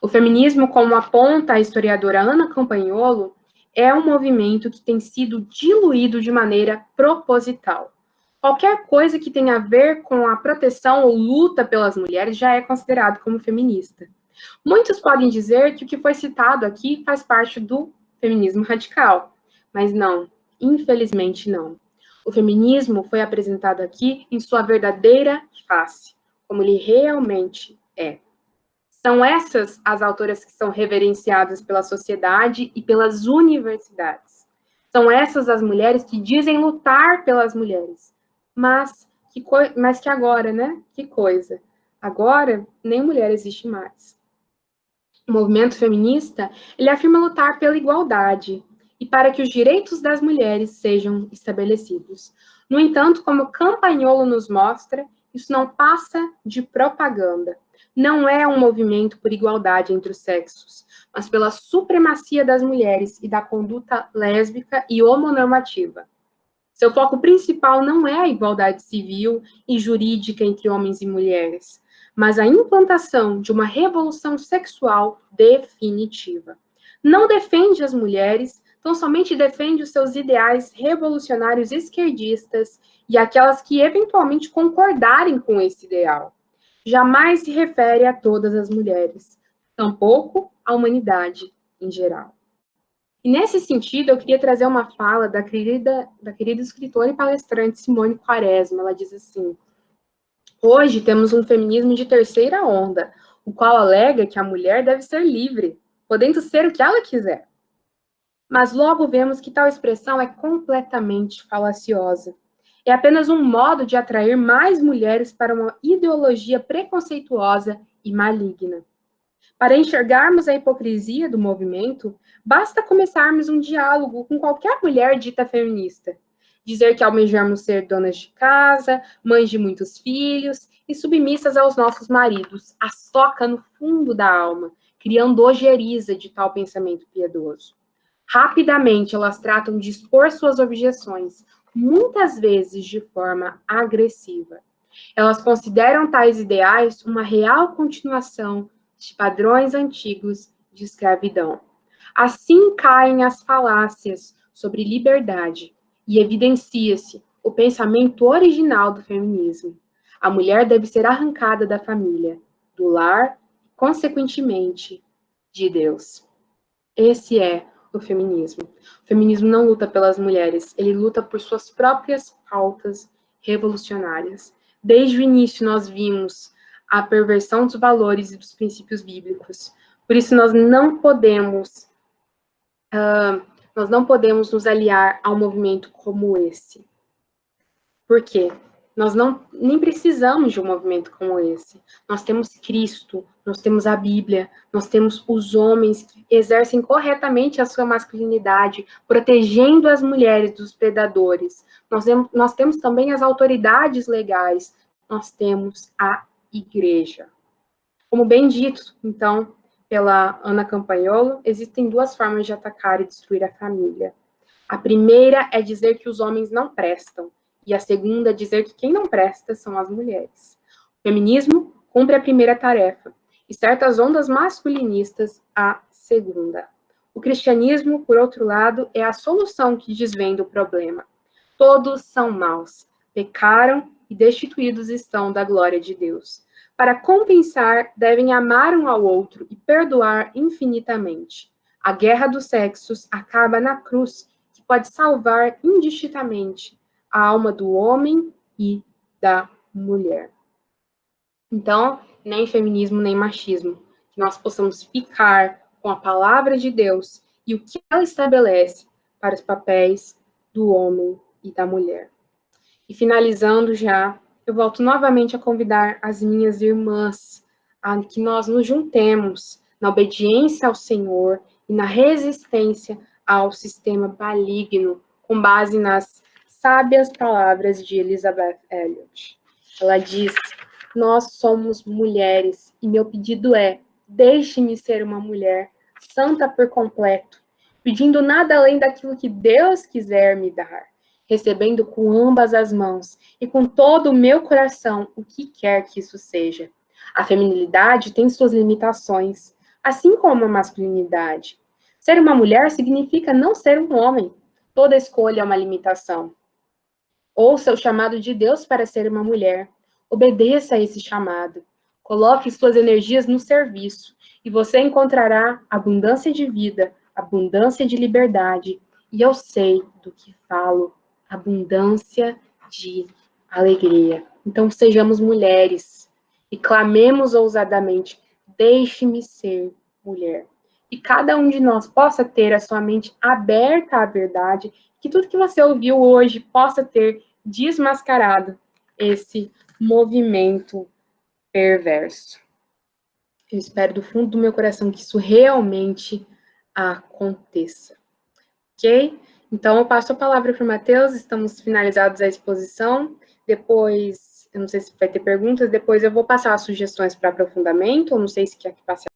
O feminismo, como aponta a historiadora Ana Campagnolo, é um movimento que tem sido diluído de maneira proposital. Qualquer coisa que tenha a ver com a proteção ou luta pelas mulheres já é considerado como feminista. Muitos podem dizer que o que foi citado aqui faz parte do feminismo radical, mas não, infelizmente não. O feminismo foi apresentado aqui em sua verdadeira face, como ele realmente é. São essas as autoras que são reverenciadas pela sociedade e pelas universidades. São essas as mulheres que dizem lutar pelas mulheres. Mas que agora, né? Que coisa. Agora, nem mulher existe mais. O movimento feminista, ele afirma lutar pela igualdade e para que os direitos das mulheres sejam estabelecidos. No entanto, como Campagnolo nos mostra, isso não passa de propaganda. Não é um movimento por igualdade entre os sexos, mas pela supremacia das mulheres e da conduta lésbica e homonormativa. Seu foco principal não é a igualdade civil e jurídica entre homens e mulheres, mas a implantação de uma revolução sexual definitiva. Não defende as mulheres, tão somente defende os seus ideais revolucionários esquerdistas e aquelas que eventualmente concordarem com esse ideal. Jamais se refere a todas as mulheres, tampouco à humanidade em geral. E nesse sentido, eu queria trazer uma fala da querida escritora e palestrante Simone Quaresma. Ela diz assim: hoje temos um feminismo de terceira onda, o qual alega que a mulher deve ser livre, podendo ser o que ela quiser. Mas logo vemos que tal expressão é completamente falaciosa. É apenas um modo de atrair mais mulheres para uma ideologia preconceituosa e maligna. Para enxergarmos a hipocrisia do movimento, basta começarmos um diálogo com qualquer mulher dita feminista. Dizer que almejamos ser donas de casa, mães de muitos filhos e submissas aos nossos maridos, as toca no fundo da alma, criando ojeriza de tal pensamento piedoso. Rapidamente, elas tratam de expor suas objeções, muitas vezes de forma agressiva. Elas consideram tais ideais uma real continuação de padrões antigos de escravidão. Assim caem as falácias sobre liberdade e evidencia-se o pensamento original do feminismo. A mulher deve ser arrancada da família, do lar, consequentemente, de Deus. Esse é o feminismo. O feminismo não luta pelas mulheres, ele luta por suas próprias pautas revolucionárias. Desde o início nós vimos a perversão dos valores e dos princípios bíblicos. Por isso nós não podemos nos aliar a um movimento como esse. Por quê? Nós nem precisamos de um movimento como esse. Nós temos Cristo, nós temos a Bíblia, nós temos os homens que exercem corretamente a sua masculinidade, protegendo as mulheres dos predadores. Nós temos também as autoridades legais, nós temos a igreja. Como bem dito, então, pela Ana Campagnolo, existem duas formas de atacar e destruir a família. A primeira é dizer que os homens não prestam, e a segunda é dizer que quem não presta são as mulheres. O feminismo cumpre a primeira tarefa, e certas ondas masculinistas a segunda. O cristianismo, por outro lado, é a solução que desvenda o problema. Todos são maus, pecaram e destituídos estão da glória de Deus. Para compensar, devem amar um ao outro e perdoar infinitamente. A guerra dos sexos acaba na cruz, que pode salvar indistintamente a alma do homem e da mulher. Então, nem feminismo, nem machismo. Que nós possamos ficar com a palavra de Deus e o que ela estabelece para os papéis do homem e da mulher. E finalizando já, eu volto novamente a convidar as minhas irmãs a que nós nos juntemos na obediência ao Senhor e na resistência ao sistema maligno, com base nas sábias palavras de Elizabeth Elliot. Ela diz: nós somos mulheres e meu pedido é: deixe-me ser uma mulher santa por completo, pedindo nada além daquilo que Deus quiser me dar, recebendo com ambas as mãos e com todo o meu coração o que quer que isso seja. A feminilidade tem suas limitações, assim como a masculinidade. Ser uma mulher significa não ser um homem. Toda escolha é uma limitação. Ouça o chamado de Deus para ser uma mulher. Obedeça a esse chamado. Coloque suas energias no serviço e você encontrará abundância de vida, abundância de liberdade. E eu sei do que falo. Abundância de alegria. Então, sejamos mulheres e clamemos ousadamente: deixe-me ser mulher. E cada um de nós possa ter a sua mente aberta à verdade, que tudo que você ouviu hoje possa ter desmascarado esse movimento perverso. Eu espero do fundo do meu coração que isso realmente aconteça. Ok? Então, eu passo a palavra para o Matheus, estamos finalizados a exposição. Depois, eu não sei se vai ter perguntas, depois eu vou passar as sugestões para aprofundamento, ou não sei se quer que passe